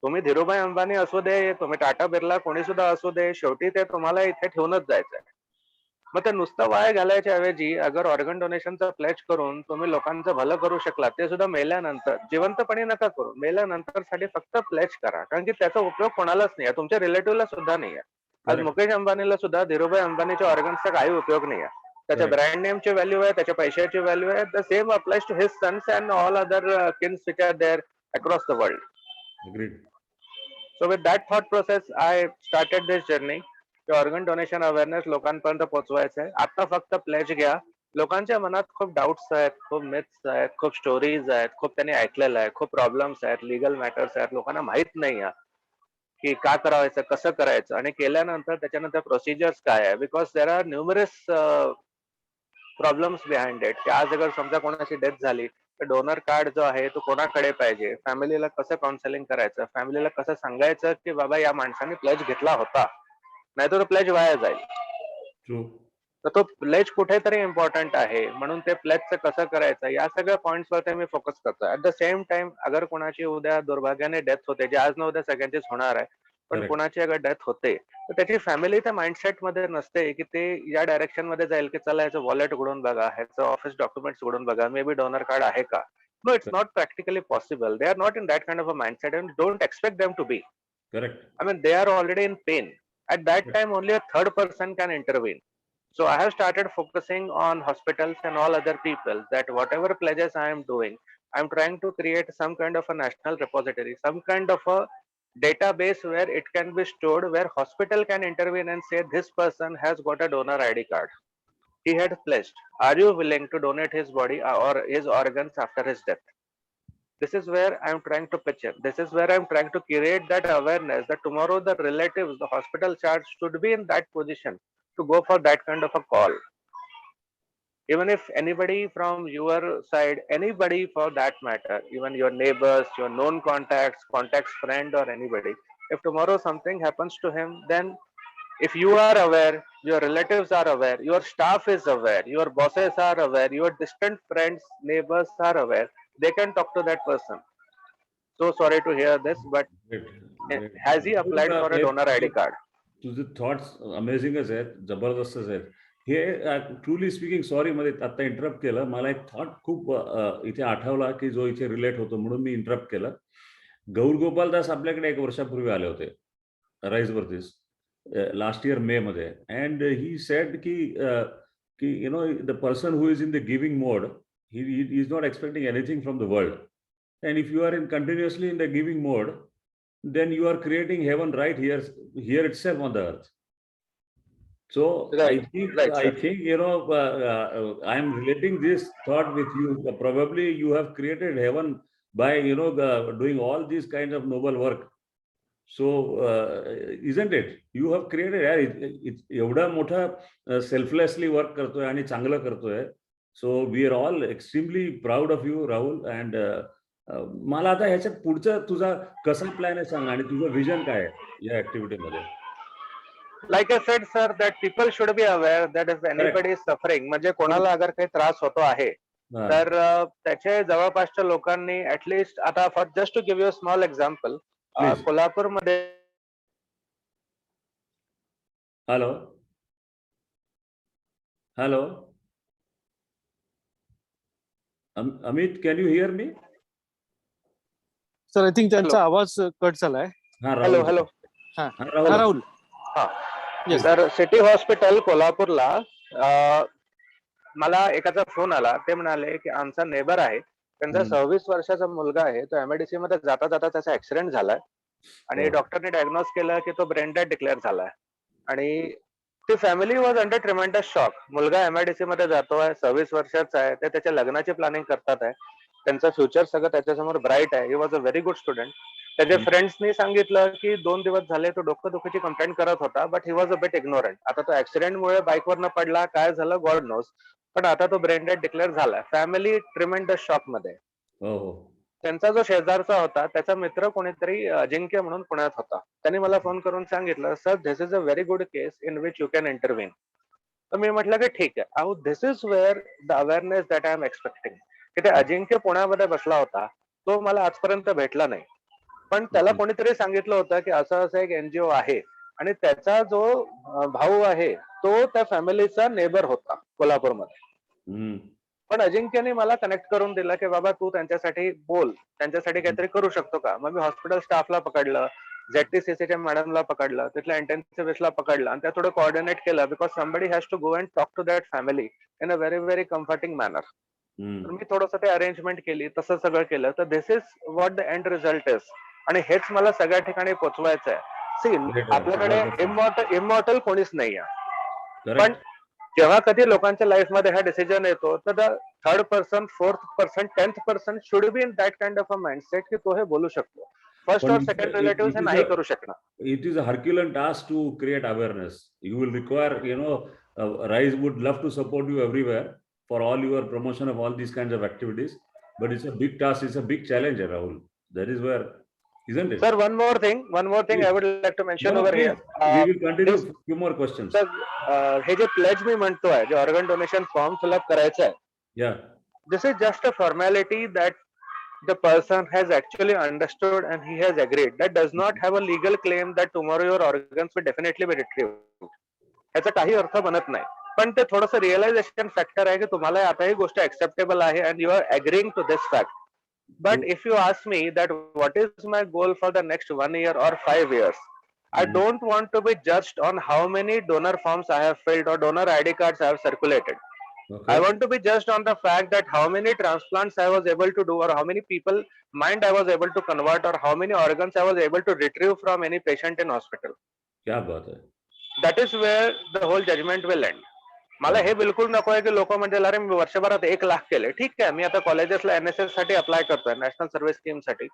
तुम्ही धीरूभाई अंबानी असू दे, तुम्ही टाटा बिर्ला कोणी सुद्धा असू दे, शेवटी ते तुम्हाला इथे ठेवूनच जायचंय. मग ते नुसतं वाया घालायच्या ऐवजी अगर ऑर्गन डोनेशनचा प्लेज करून तुम्ही लोकांचं भलं करू शकला, ते सुद्धा मेल्यानंतर जिवंतपणी नका करू, मेल्यानंतर साठी फक्त प्लेज करा, कारण की त्याचा उपयोग कोणालाच नाही आहे, तुमच्या रिलेटिव्हला सुद्धा नाही आहे. आज मुकेश अंबानीला सुद्धा धीरूभाई अंबानीच्या ऑर्गन्सचा काही उपयोग नाही आहे. त्याच्या ब्रँड नेमची व्हॅल्यू आहे, त्याच्या पैशाची व्हॅल्यू आहे. The same applies to his sons and all other kins which are there across the world. Agreed. So with that thought process, I started this journey. Organ donation awareness लोकांपर्यंत पोहोचवायचं आहे. आता फक्त pledge घ्या. लोकांच्या मनात खूप doubts आहेत, खूप मिथ्स आहेत, खूप स्टोरीज आहेत, खूप त्यांनी ऐकलेलं आहे, खूप प्रॉब्लेम्स आहेत, लिगल मॅटर्स आहेत, लोकांना माहित नाही आहे की का करायचं, कसं करायचं, आणि केल्यानंतर त्याच्यानंतर प्रोसिजर्स काय आहे. Because there are numerous problems behind it. की आज अगर समजा कोणाची डेथ झाली तर डोनर कार्ड जो आहे तो कोणाकडे पाहिजे, फॅमिलीला कसं काउन्सिलिंग करायचं, फॅमिलीला कसं सांगायचं की बाबा या माणसाने प्लेज घेतला होता, नाही तर तो प्लेज वाया जाईल. True. तर तो प्लेज कुठेतरी इम्पॉर्टंट आहे, म्हणून ते प्लेजचं कसं करायचं या सगळ्या पॉइंट्स वरती मी फोकस करतो. ऍट द सेम टाइम अगर कोणाची उद्या दुर्भाग्याने डेथ होते, जे आज न उद्या सगळ्यांचीच होणार आहे, पण Correct. कोणाची अगर डेथ होते तर त्याची फॅमिली त्या माइंडसेट मध्ये नसते की ते या डायरेक्शन मध्ये जाईल की चला ह्याचं वॉलेट उघडून बघा, ह्याचं ऑफिस डॉक्युमेंट्स उघडून बघा, मे बी डोनर कार्ड आहे का. No, it's not practically possible. They are not in that kind of a mindset and don't expect them to be. Correct. I mean, they are already in pain. At that time, only a third person can intervene. So I have started focusing on hospitals and all other people that whatever pledges I am doing, I'm trying to create some kind of a national repository, some kind of a database where it can be stored, where hospital can intervene and say this person has got a donor ID card. He had pledged. Are you willing to donate his body or his organs after his death? This is where I'm trying to pitch in. This is where I'm trying to create that awareness that tomorrow the relatives, the hospital charge should be in that position to go for that kind of a call. Even if anybody from your side, anybody for that matter, even your neighbors, your known contacts friend or anybody, if tomorrow something happens to him, then if you are aware, your relatives are aware, your staff is aware, your bosses are aware, your distant friends, neighbors are aware, they can talk to that person. So sorry to hear this, but Great. Great. has he applied for a donor ID card? तुझे thoughts अमेझिंगच आहेत, जबरदस्तच आहेत. हे truly speaking, sorry मध्ये आता interrupt केलं, मला एक thought खूप इथे आठवला की जो इथे रिलेट होतो म्हणून मी इंटरप्ट केलं. गौर गोपालदास आपल्याकडे 1 वर्षापूर्वी आले होते राईज वरतीच, लास्ट इयर मे मध्ये. अँड ही सेड की you know the person who is in the giving mode, he is not expecting anything from the world. And if you are continuously in the giving mode, then you are creating heaven right here itself on the earth. So Right, I think you know I am relating this thought with you. Probably you have created heaven by doing all these kinds of noble work. So isn't it, you have created यार, एवढा मोठा selflessly work करतोय आणि चांगलं करतोय. So we are all extremely proud of you Rahul. And मला आता ह्याच्यात पुढचा तुझा कसा प्लॅन आहे सांग, आणि तुझं विजन काय आहे या ऍक्टिव्हिटीमध्ये? Like I said, sir, that people should be aware that if anybody is suffering, म्हणजे कोणाला अगर काही त्रास होतो आहे, तर त्याचे जवळपासच्या लोकांनी ऍटलिस्ट आता for just to give you a small example, Please. कोल्हापूरमध्ये hello hello Amit, can you hear me? Sir I think त्यांचा Hello. आवाज कट झालाय. हा हॅलो हॅलो हा राहुल. राहुल. हा Yes. तर सिटी हॉस्पिटल कोल्हापूरला मला एकाचा फोन आला. ते म्हणाले की आमचा नेबर आहे, त्यांचा 26 वर्षाचा मुलगा आहे, तो एमआयडीसी मध्ये जाता जाता त्याचा ऍक्सिडेंट झालाय आणि डॉक्टरने डायग्नोज केलं की तो ब्रेन डेड डिक्लेअर झालाय. आणि ती family was under tremendous shock. मुलगा एमआयडीसी मध्ये जातोय, 26 वर्षाचा आहे, ते त्याच्या लग्नाची प्लॅनिंग करतात आहे, त्यांचं फ्युचर सगळं त्याच्यासमोर ब्राईट आहे. He was a very good student. त्याच्या फ्रेंड्सनी सांगितलं की 2 दिवस झाले तो डोकंदुखीची कंप्लेंट करत होता, but he was a bit ignorant. आता तो ऍक्सिडेंटमुळे बाईकवरनं पडला, काय झालं गॉड नोज, पण आता तो ब्रेन डेड डिक्लेअर झालाय. फॅमिली ट्रिमेंडस शॉक मध्ये. त्यांचा जो शेजारचा होता, त्याचा मित्र कोणीतरी अजिंक्य म्हणून पुण्यात होता. त्यांनी मला फोन करून सांगितलं, sir this is a very good case in which you can intervene. तर मी म्हटलं की ठीक आहे. अहो this is where the awareness that I am expecting. की ते अजिंक्य पुण्यामध्ये बसला होता, तो मला आजपर्यंत भेटला नाही, पण त्याला कोणीतरी सांगितलं होतं की असं असं एक एनजीओ आहे, आणि त्याचा जो भाऊ आहे तो त्या फॅमिलीचा नेबर होता कोल्हापूरमध्ये. पण अजिंक्यने मला कनेक्ट करून दिलं की बाबा तू त्यांच्यासाठी बोल, त्यांच्यासाठी काहीतरी करू शकतो का. मग मी हॉस्पिटल स्टाफला पकडलं, झेडटीसीसीच्या मॅडमला पकडलं, तिथल्या इंटेन्सिव्हिस्टला पकडलं, आणि त्या थोडं कोऑर्डिनेट केलं, because somebody has to go and talk to that family in a very very comforting manner. तर मी थोडंसं ते अरेंजमेंट केली, तसं सगळं केलं. तर this is what the end result is, आणि हेच मला सगळ्या ठिकाणी पोहोचवायचं आहे. सी, आपल्याकडे इमॉर्टल कोणीच नाही आहे, पण जेव्हा कधी लोकांच्या लाईफ मध्ये हा डिसिजन येतो, तर the third person, fourth person, 10th person should be in that kind of a mindset की तो हे बोलू शकतो. फर्स्ट और सेकंड रिलेटिव्ह हे नाही करू शकणार. It is a Herculean task to create awareness. You will require, Rise would love to support you everywhere for all your promotion of all these kinds of activities. But it's a big task, it's a big challenge, Rahul. That is where, isn't it? Sir, one more thing Please. I would like to mention No, over please. here. We will continue few more questions. Sir, hey J pledge मी म्हणतोय, जे organ donation form fill up करायचं आहे, Yeah. this is just a formality that the person has actually understood and he has agreed. That does not have a legal claim that tomorrow your organs will definitely be retrieved. याचा काही अर्थ बनत नाही, पण ते थोडंसं realisation factor आहे की तुम्हाला आता ही गोष्ट ऍक्सेप्टेबल आहे and you are agreeing to this fact. But if you ask me that what is my goal for the next 1 year or 5 years, I don't want to be judged on how many donor forms I have filled or donor ID cards I have circulated. Okay. I want to be judged on the fact that how many transplants I was able to do, or how many people mind I was able to convert, or how many organs I was able to retrieve from any patient in hospital. क्या बात है. That is where the whole judgment will end. मला हे बिलकुल नको आहे की लोक म्हणतील अरे मी वर्षभरात 1 लाख केले. ठीक आहे, मी आता कॉलेजेसला एनएसएस साठी अप्लाय करतोय, नॅशनल सर्व्हिस स्कीम साठी.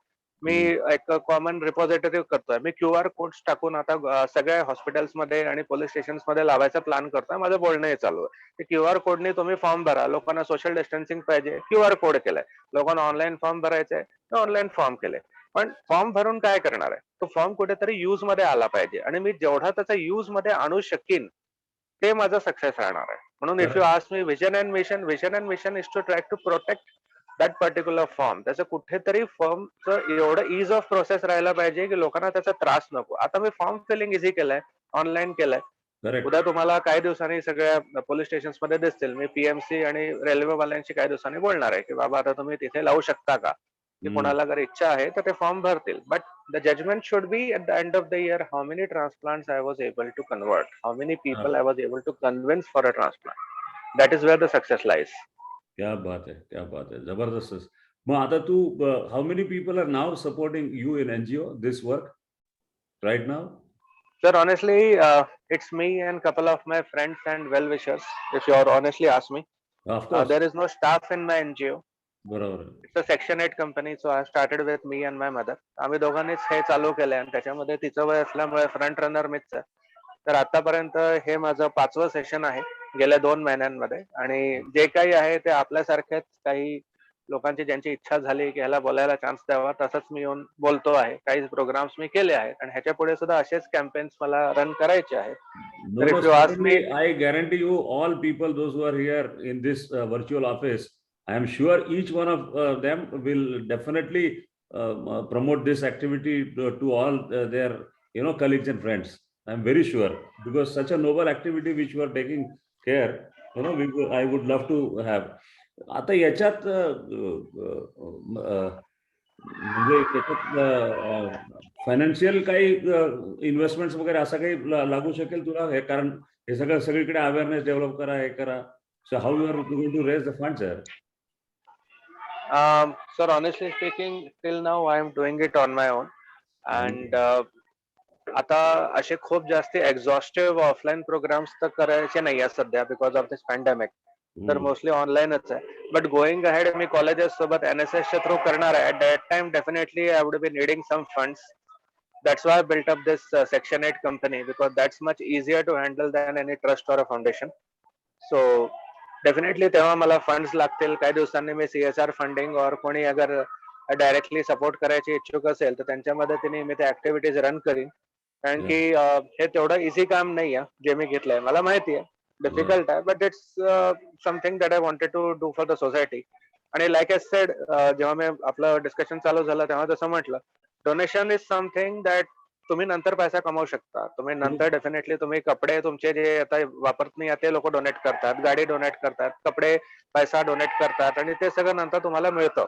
मी एक कॉमन रिपॉझिटरी करतोय. मी QR कोड्स टाकून आता सगळ्या हॉस्पिटल्स मध्ये आणि पोलीस स्टेशन्स मध्ये लावायचा प्लॅन करतोय. माझं बोलणं चालू आहे की QR कोडने तुम्ही फॉर्म भरा. लोकांना सोशल डिस्टन्सिंग पाहिजे, QR कोड केलाय. लोकांना ऑनलाईन फॉर्म भरायचे, ऑनलाईन फॉर्म केले. पण फॉर्म भरून काय करणार आहे, तो फॉर्म कुठेतरी युज मध्ये आला पाहिजे, आणि मी जेवढा त्याचा युज मध्ये आणू शकीन ते माझं सक्सेस राहणार आहे. म्हणून if you ask me vision and mission is to try to protect that particular form. त्याचं कुठेतरी फॉर्मचं एवढं इज ऑफ प्रोसेस राहायला पाहिजे की लोकांना त्याचा त्रास नको. आता मी फॉर्म फिलिंग इझी केलंय, ऑनलाईन केलंय. उद्या तुम्हाला काही दिवसांनी सगळ्या पोलीस स्टेशन मध्ये दिसतील. मी पीएमसी आणि रेल्वेवाल्यांशी काही दिवसांनी बोलणार आहे की बाबा आता तुम्ही तिथे लावू शकता का, की कोणाला जर इच्छा आहे तर ते फॉर्म भरतील. But the judgment should be at the end of the year how many transplants I was able to convert, how many people I was able to convince for a transplant. That is where the success lies. क्या बात है, क्या बात है, जबरदस्त. मग आता तू, how many people are now supporting you in NGO this work right now? Sir, honestly, it's me and couple of my friends and well wishers. If you honestly ask me, Of course. there is no staff in my NGO. बरोबर. It's a section 8 company. So I started with me and my mother. आम्ही दोघांनीच हे चालू केलंय आणि त्याच्यामध्ये तिचं वय असल्यामुळे front runner मीच आहे. तर आतापर्यंत हे माझं 5वं सेशन आहे गेल्या 2 महिन्यांमध्ये. आणि जे काही आहे ते आपल्यासारखेच काही लोकांची ज्यांची इच्छा झाली की ह्याला बोलायला चान्स द्यावा, तसंच मी येऊन बोलतो आहे. काही प्रोग्राम्स मी केले आहेत आणि ह्याच्या पुढे सुद्धा असेच कॅम्पेन्स मला रन करायचे आहेत. No, तर no, if you ask me, certainly, I guarantee you, all people, those who are here in this virtual office, I am sure each one of them will definitely promote this activity to all their, colleagues and friends. I am very sure, because such a noble activity which you are taking care, I would love to have. आता याच्यात म्हणजे याच्यात financial काही investment वगैरे असं काही लागू शकेल तुला हे, कारण हे सगळं सगळीकडे अवेअरनेस डेव्हलप करा, हे करा. So how you are going to raise the fund, sir? Sir honestly speaking till now I am doing it on my own. And आता असे खूप जास्त एक्झॉस्टिव्ह ऑफलाईन प्रोग्राम्स तर करायचे नाही आहेत सध्या बिकॉज ऑफ दिस पॅन्डेमिक. तर मोस्टली ऑनलाईनच आहे. बट गोइंग अहेड मी कॉलेजेस सोबत NSS च्या थ्रू करणार आहे. At that time definitely I would be needing some funds. That's why I built up this Section 8 company, because that's much easier to handle than any trust or a foundation. So definitely तेव्हा मला funds लागतील. काही दिवसांनी मी CSR funding और कोणी अगर directly support करायची इच्छुक असेल तर त्यांच्या मदतीने मी ते ऍक्टिव्हिटीज रन करीन. कारण की हे तेवढं इझी काम नाही आहे जे मी घेतलंय. मला माहिती आहे डिफिकल्ट आहे, but it's something that I wanted to do for the society. आणि लाईक आय सेड, जेव्हा मी आपलं डिस्कशन चालू झालं तेव्हा तसं म्हटलं, डोनेशन इज समथिंग दॅट तुम्ही नंतर पैसा कमावू शकता. तुम्ही नंतर डेफिनेटली तुम्ही कपडे तुमचे जे आता वापरत नाही ते लोक डोनेट करतात, गाडी डोनेट करतात, कपडे पैसा डोनेट करतात आणि ते सगळं नंतर तुम्हाला मिळतं.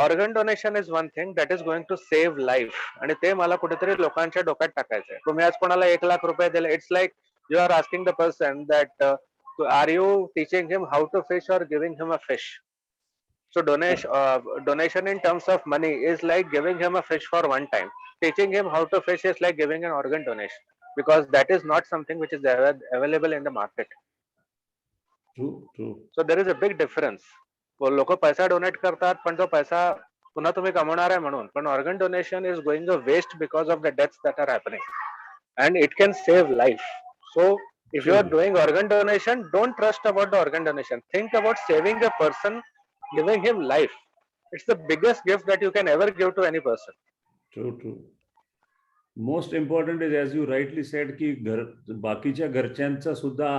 Organ donation is one thing that is going to save life. आणि ते मला कुठेतरी लोकांच्या डोक्यात टाकायचंय. तुम्ही आज कोणाला 1,00,000 रुपये दिले, it's like you are asking the person that are you teaching him how to fish और giving him a fish. So donation in terms of money is like giving him a fish for one time. Teaching him how to fish is like giving an organ donation, because that is not something which is available in the market. True. So there is a big difference. लोक पैसा donate करतात पण तो पैसा पुन्हा तुम्ही कमवणार आहे म्हणून. पण organ donation is going a waste because of the deaths that are happening, and it can save life. So if you are doing organ donation, don't trust about the organ donation. Think about saving a person, giving him life. It's the biggest gift that you can ever give to any person. True. Most important is, as you rightly said, की बाकीच्या घरच्यांचा सुद्धा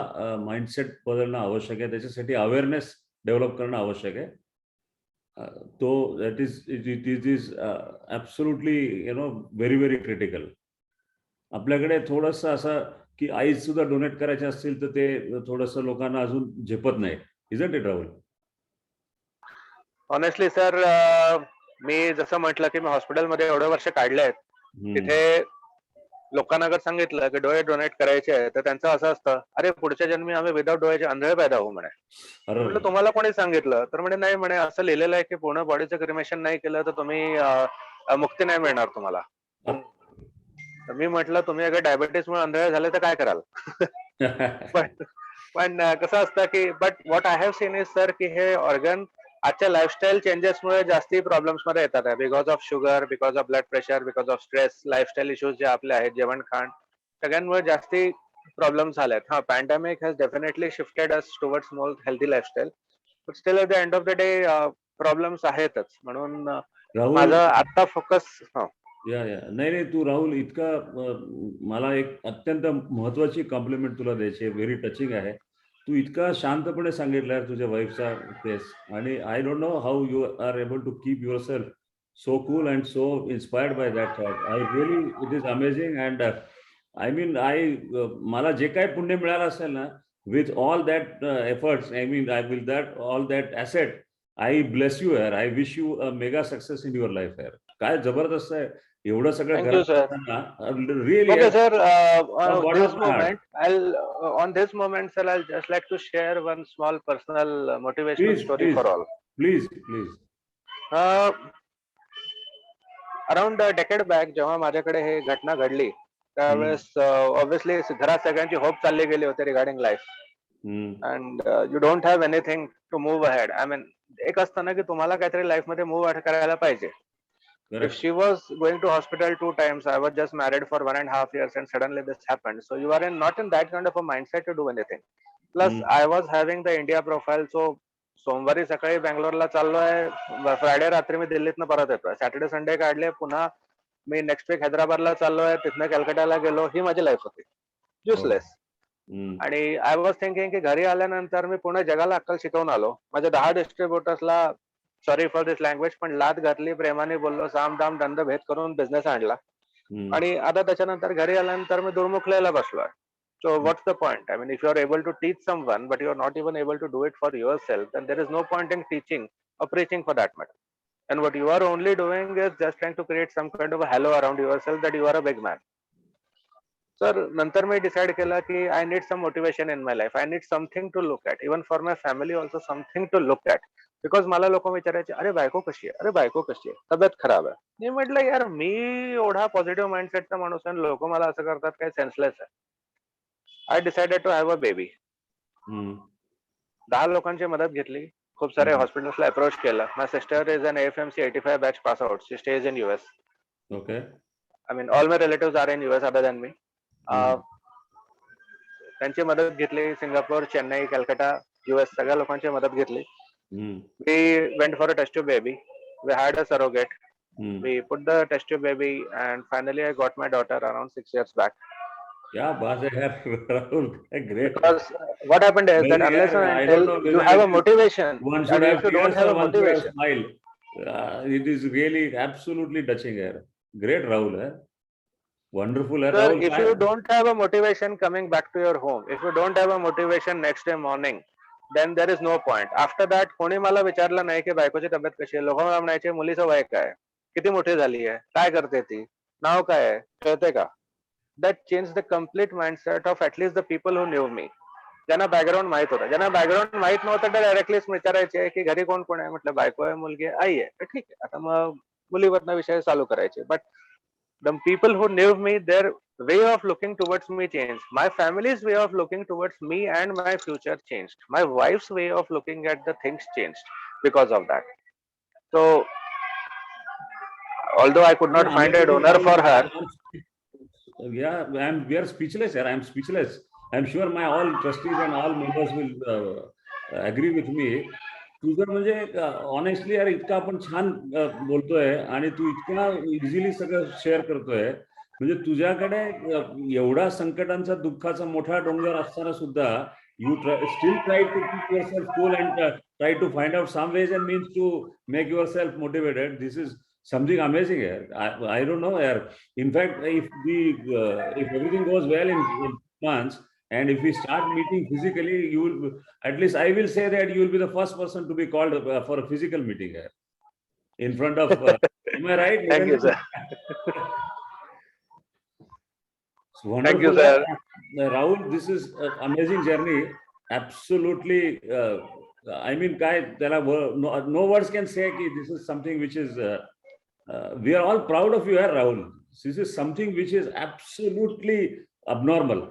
mindset बदलणं आवश्यक आहे. त्याच्यासाठी awareness develop करणं आवश्यक आहे. तो that is absolutely very very critical. आपल्याकडे थोडंसं असं की आई सुद्धा डोनेट करायचे असतील तर ते थोडंसं लोकांना अजून झेपत नाही. Isn't it, Rahul? Honestly sir, मी जसं म्हटलं की मी हॉस्पिटलमध्ये एवढे वर्ष काढले आहेत, तिथे लोकांना जर सांगितलं की डोळे डोनेट करायचे आहे तर त्यांचं असं असतं, अरे पुढच्या जन्मी आम्ही विदाउट डोळ्याचे आंधळे पैदा होऊ म्हणे. म्हटलं तुम्हाला कोणी सांगितलं? तर म्हणे नाही म्हणे, असं लिहिलेलं आहे की पूर्ण बॉडीचं क्रिमेशन नाही केलं तर तुम्ही मुक्ती नाही मिळणार तुम्हाला. तर मी म्हटलं तुम्ही अगर डायबिटीसमुळे आंधळे झाले तर काय कराल? पण कसं असतं की but what I have seen is sir की हे ऑर्गन आजच्या लाईफस्टाईल चेंजेसमुळे जास्ती प्रॉब्लेम्स मध्ये येतात आहे. Because of sugar, because of blood pressure, because of stress, lifestyle issues जे आपले आहेत, जेवण खाण, सगळ्यांमुळे जास्ती प्रॉब्लेम झाले आहेत. हा, pandemic has definitely shifted us towards more healthy lifestyle, but still at the end of the day problems आहेतच. म्हणून माझं आता फोकस नाही, तू राहुल, इतका मला एक अत्यंत महत्वाची कॉम्प्लिमेंट तुला द्यायची, व्हेरी टचिंग आहे. तू इतका शांतपणे सांगितलं तुझ्या वाईफचा केस, आणि I don't know how you are able to keep yourself so cool and so inspired by that thought. I really, it is amazing. And I mean मला जे काही पुण्य मिळालं असेल ना, with all that efforts, I mean with that all that asset, I bless you यार. I wish you a mega success in your life यार. काय जबरदस्त आहे एवढं सगळं Thank you, sir. Really. Okay, sir. On this moment, sir, I'll just like to share one small personal motivational story for all. Please. Around a decade back, जेव्हा माझ्याकडे हे घटना घडली त्यावेळेस ऑब्व्हियसली घरात सगळ्यांची होप चालली गेली होती regarding life, and you don't have anything to move ahead. I mean एक असतं ना की तुम्हाला काहीतरी लाईफ मध्ये मूव्ह करायला पाहिजे. If Correct. she was going to hospital 2 times, I was just married for 1.5 years, and suddenly this happened. So you are not in that kind of a mindset to do anything. Plus, I was having the India profile, so सोमवारी सकाळी बँगलोरला चाललोय, Friday रात्री मी दिल्लीतनं परत येतोय, Saturday Sunday काढले, पुन्हा मी next week हैदराबादला चाललोय, तिथनं कलकत्ताला गेलो, ही माझी लाईफ होती. युसलेस. आणि आय वॉज थिंकिंग की घरी आल्यानंतर मी पूर्ण जगाला अक्कल शिकवून आलो. माझ्या 10 डिस्ट्रीब्युटर्सला, सॉरी फॉर दिस लँग्वेज, पण लात घातली, प्रेमाने बोललो, साम दाम दंड भेद करून बिझनेस आणला. आणि आता त्याच्यानंतर घरी आल्यानंतर मी दुर्मुखलेला बसलोय. So what's the point? I mean, if you are able to teach someone, but you are not even able to do it for yourself, then there is no point in teaching or preaching for that matter. And what you are only doing is just trying to create some kind of a halo around yourself that you are a big man. Sir नंतर मी decide केलं की I need some motivation in my life. I need something to look at, even for my family also something to look at. Because मला लोक विचारायचे, अरे बायको कशी आहे, अरे बायको कशी आहे, तब्येत खराब आहे. मी म्हटलं यार, मी एवढा पॉझिटिव्ह माइंडसेटचा माणूस आहे, लोक मला असं करतात, काय सेन्सलेस आहे. I decided to have a baby. 10 लोकांची मदत घेतली, खूप सारे हॉस्पिटल्सला अप्रोच केलं. My sister is an AFMC 85 batch pass out. She stays in US. Okay. I mean, all my relatives are in US other than me. त्यांची मदत घेतली. सिंगापूर, चेन्नई, कलकत्ता, US सगळ्या लोकांची मदत घेतली. We went for a test tube baby. We had a surrogate. We put the test tube baby, and finally I got my daughter around 6 years back. Yeah, baat hai yaar, Rahul. Great. Because what happened is that unless and I don't know until you whether have a it is- motivation, one should and have if you don't tears have or a one should have motivation, smile. It is really absolutely touching here. Great, Rahul. Wonderful, sir, Rahul. if you don't have a motivation coming back to your home, if you don't have a motivation next day morning, then there is no point. After that, कोणी मला विचारलं नाही की बायकोची तब्येत कशी आहे. लोक मला म्हणायचे, मुलीचं वय काय, किती मोठी झाली आहे, काय करते ती, नाव काय आहे, कळते का. That changed the complete mindset of at least the people who knew me. ज्यांना बॅकग्राऊंड माहित होता. ज्यांना बॅकग्राऊंड माहित नव्हतं, तर डायरेक्टलीच विचारायचे की घरी कोण कोण आहे. म्हटलं बायको आहे, मुलगी आहे, आई आहे. तर ठीक आहे, आता मग मुलीवरनं विषय चालू करायचे. But the people who knew me, their way of looking towards me changed. My family's way of looking towards me and my future changed. My wife's way of looking at the things changed because of that. So although I could not find a donor for her, yeah, we are speechless here. I am speechless. I am sure my all trustees and all members will agree with me. तुझं म्हणजे honestly यार, इतका आपण छान बोलतोय आणि तू इतका इझिली सगळं शेअर करतोय. म्हणजे तुझ्याकडे एवढा संकटांचा, दुःखाचा मोठा डोंगर असताना सुद्धा you still try to keep yourself cool and try to find out some ways and means to make yourself motivated. This is something amazing here. I don't know here. In fact, if everything goes well in months, and if we start meeting physically, you will, at least I will say that you will be the first person to be called for a physical meeting here in front of. Am I right? thank you, sir. Wonderful. Thank you, sir. Rahul, this is an amazing journey. Absolutely. I mean, no words can say that this is something which is. We are all proud of you here, Rahul. This is something which is absolutely abnormal.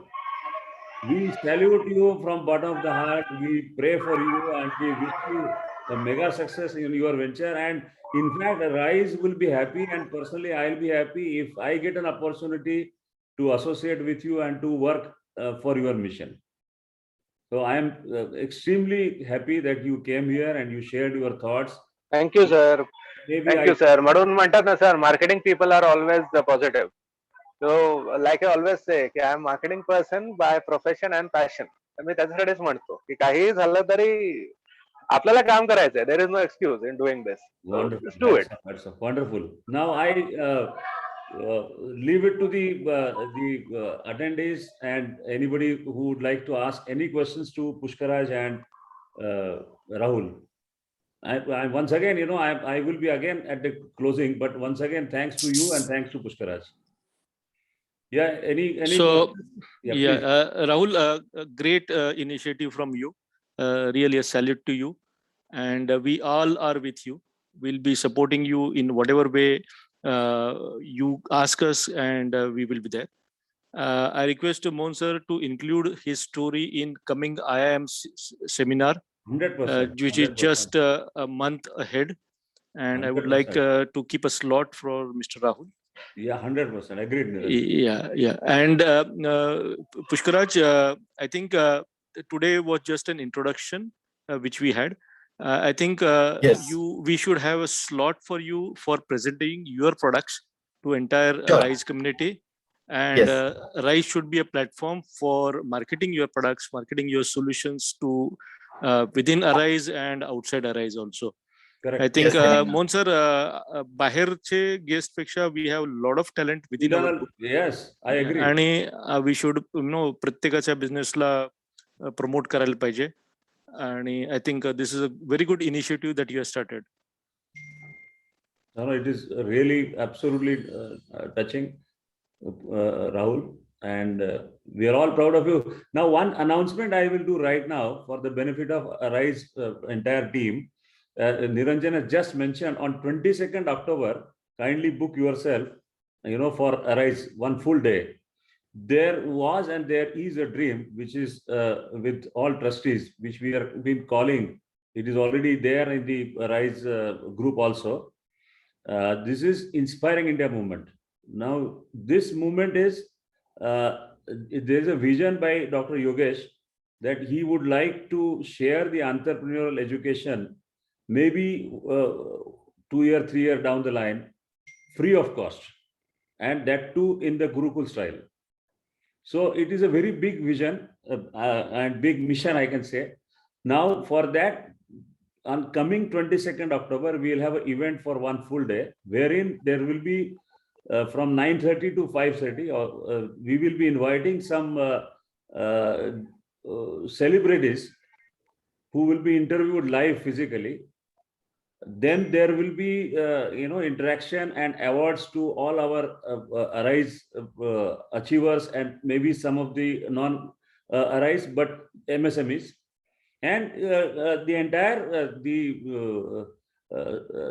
We salute you from bottom of the heart. We pray for you and we wish you a mega success in your venture. And in fact, Rise will be happy, and personally, I'll be happy if I get an opportunity to associate with you and to work for your mission. So I am extremely happy that you came here and you shared your thoughts. Thank you, sir. Thank you, sir. म्हणून म्हणतात ना, sir, marketing people are always positive. So like I always say, I am marketing person by profession and passion. तर मी त्याच्यासाठीच म्हणतो की काहीही झालं तरी आपल्याला काम करायचंय. There is no excuse in doing this. So just do it. That's wonderful. Now I leave it to the attendees and anybody who would like to ask any questions to Pushkaraj and Rahul. I once again, I will be again at the closing, but once again, thanks to you and thanks to Pushkaraj. Yeah, any so yeah, Rahul, a great initiative from you. Really a salute to you, and we all are with you. We'll be supporting you in whatever way you ask us, and we will be there. I request Mohan sir to include his story in coming IIM seminar 100%. which is 100%. just a month ahead. And I would like 100%. to keep a slot for Mr. Rahul. Yeah, 100%. Agreed, Niranjan. Yeah. And Pushkaraj, I think today was just an introduction which we had. I think Yes. we should have a slot for you for presenting your products to entire Sure. RISE community. And Yes. RISE should be a platform for marketing your products, marketing your solutions to within RISE and outside RISE also. Correct. I think, Yes. Mohan sir, बाहेरचे guest पेक्षा we have a lot of talent within our group. Yes, I agree. आणि we should, प्रत्येकाच्या बिझनेसला promote करायला पाहिजे. आणि I think this is a very good initiative that you have started. No, it is really absolutely touching, Rahul, and we are all proud of you. Now, one announcement I will do right now for the benefit of RISE entire team. Niranjan has just mentioned on 22nd October, kindly book yourself, for RISE one full day. There was and there is a dream which is with all trustees, which we have been calling. It is already there in the RISE group also. This is Inspiring India movement. Now, this movement is, there is a vision by Dr. Yogesh that he would like to share the entrepreneurial education, maybe 2 year, 3 year down the line, free of cost, and that too in the Gurukul style. So it is a very big vision and big mission, I can say. Now, for that, on coming 22nd October, we will have an event for one full day, wherein there will be from 9:30 to 5:30, we will be inviting some celebrities who will be interviewed live physically. Then there will be, interaction and awards to all our RISE achievers and maybe some of the non-RISE but MSMEs. And the entire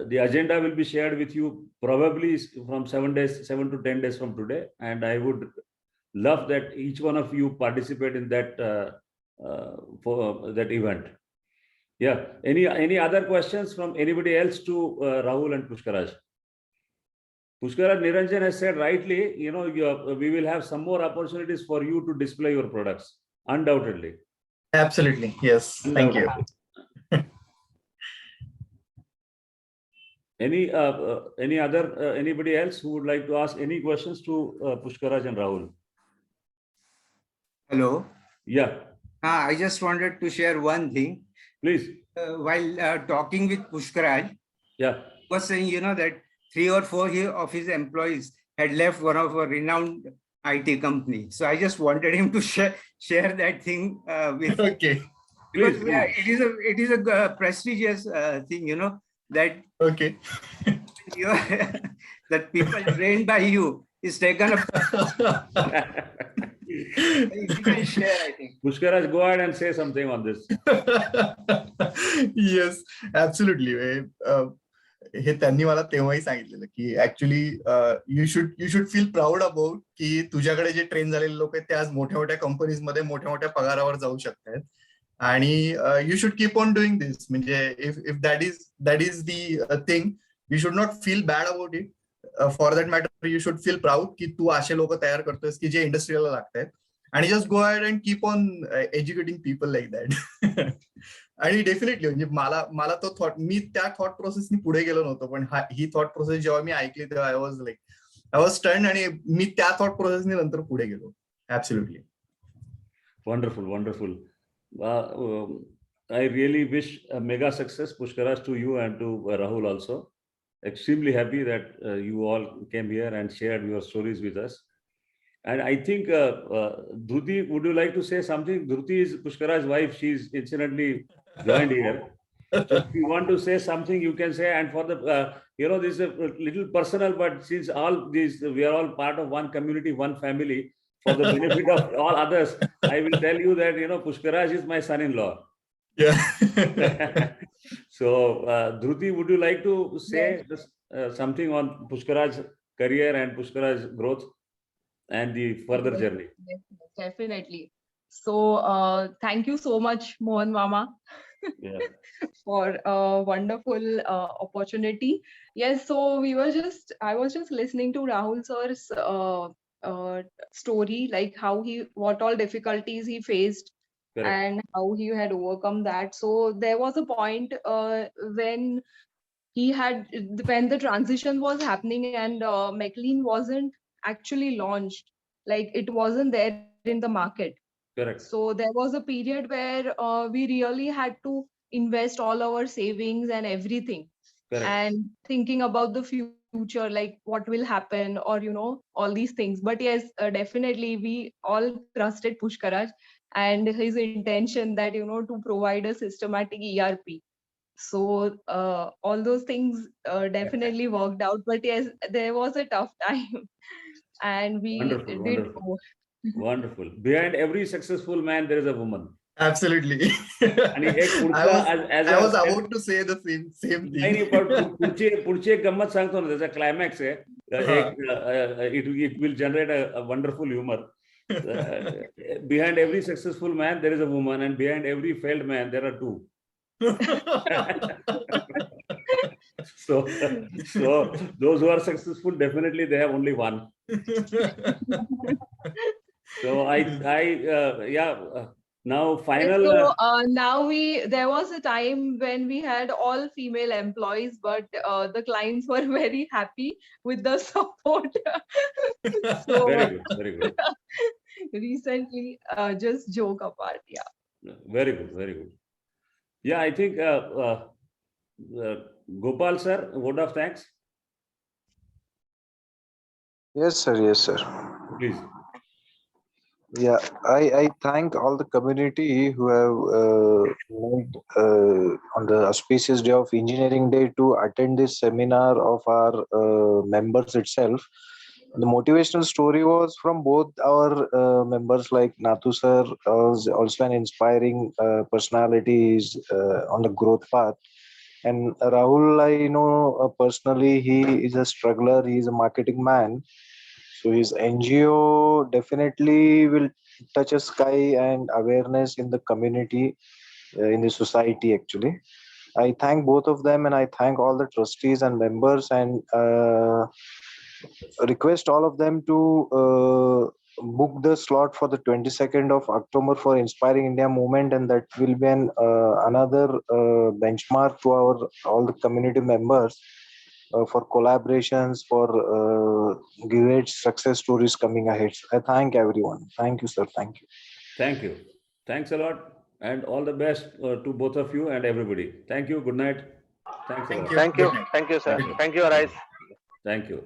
the agenda will be shared with you probably from 7 to 10 days from today. And I would love that each one of you participate in that for that event. Yeah. Any other questions from anybody else to Rahul and Pushkaraj? Pushkaraj, Niranjan has said rightly, we will have some more opportunities for you to display your products, undoubtedly. Absolutely. Yes. Thank you. Anybody else who would like to ask any questions to Pushkaraj and Rahul? Hello. Yeah. I just wanted to share one thing. Please. While talking with Pushkaraj, yeah, was saying, that 3 or 4 of his employees had left one of a renowned IT company. So I just wanted him to share that thing with. Okay. Because Please. it is a prestigious thing, that. Okay. That people trained by you is taken up. You can share, I think. Pushkaraj, go ahead and say something on this. Yes, absolutely. हे त्यांनी मला तेव्हाही सांगितलेलं की actually you should feel proud about की तुझ्याकडे जे train झालेले लोक आहेत ते आज मोठ्या मोठ्या कंपनीज मध्ये मोठ्या मोठ्या पगारावर जाऊ शकतात आणि you should keep on doing this म्हणजे if that is the thing you should not feel bad about it for that matter you should feel proud की तू असे लोक तयार करतोयस की जे इंडस्ट्रीला लागतात आणि just go ahead and keep on educating people like that आणि डेफिनेटली म्हणजे मला तो थॉट मी त्या थॉट प्रोसेसनी पुढे गेलो नव्हतो पण ही थॉट प्रोसेस जेव्हा मी ऐकली तेव्हा आय वॉज स्टर्न आणि मी त्या थॉट प्रोसेसनी नंतर पुढे गेलो absolutely wonderful I really wish a mega success, Pushkaraj, to you and to Rahul also. Extremely happy that you all came here and shared your stories with us. And I think, Dhruti, would you like to say something? Dhruti is Pushkaraj's wife. She's incidentally joined here. So if you want to say something, you can say. And for the, this is a little personal, but since all these, we are all part of one community, one family, for the benefit of all others, I will tell you that, Pushkaraj is my son-in-law. Yeah. So, Dhruti, would you like to say something on Pushkaraj's career and Pushkaraj's growth and the further journey? Definitely. So, thank you so much, Mohan Mama. Yeah. for a wonderful opportunity. Yes, so I was just listening to Rahul sir's story, like what all difficulties he faced Correct. and how he had overcome that. So there was a point when when the transition was happening and McLean wasn't actually launched, like it wasn't there in the market. Correct. So there was a period where we really had to invest all our savings and everything, Correct. and thinking about the future, like what will happen, or all these things. But yes, definitely we all trusted Pushkaraj and his intention that to provide a systematic ERP. So all those things definitely worked out. But yes, there was a tough time, and we Wonderful, did wonderful, go. wonderful. Behind every successful man, there is a woman. Absolutely. आणि एक I पुढचा was as I a was about to say the same नाही thing. पण पुढची एक गंमत सांगतो ना, त्याचा क्लायमॅक्स आहे. It will generate a wonderful humor. Behind every successful man, there is a woman, and behind every failed man, there are two. So those who are successful, definitely they have only one. So now final. So now there was a time when we had all female employees, but the clients were very happy with the support. So Very good, very good. recently, just joke apart, yeah. Very good, very good. Yeah, I think Gopal sir, word of thanks. Yes, sir. Yes, sir. Please. Yeah, I thank all the community who have made on the auspicious day of Engineering Day to attend this seminar of our members itself. The motivational story was from both our members, like Nathu sir, was also an inspiring personality on the growth path. And Rahul, I know personally, he is a struggler, he is a marketing man. So his NGO definitely will touch a sky and awareness in the community, in the society actually. I thank both of them, and I thank all the trustees and members, and request all of them to book the slot for the 22nd of October for Inspiring India movement, and that will be another benchmark to all the community members for collaborations, for great success stories coming ahead. I thank everyone. Thank you, sir. Thank you. Thank you. Thanks a lot, and all the best to both of you and everybody. Thank you. Good night. Thanks a lot. Thank you. Thank you, sir. Thank you, Arise. Thank you.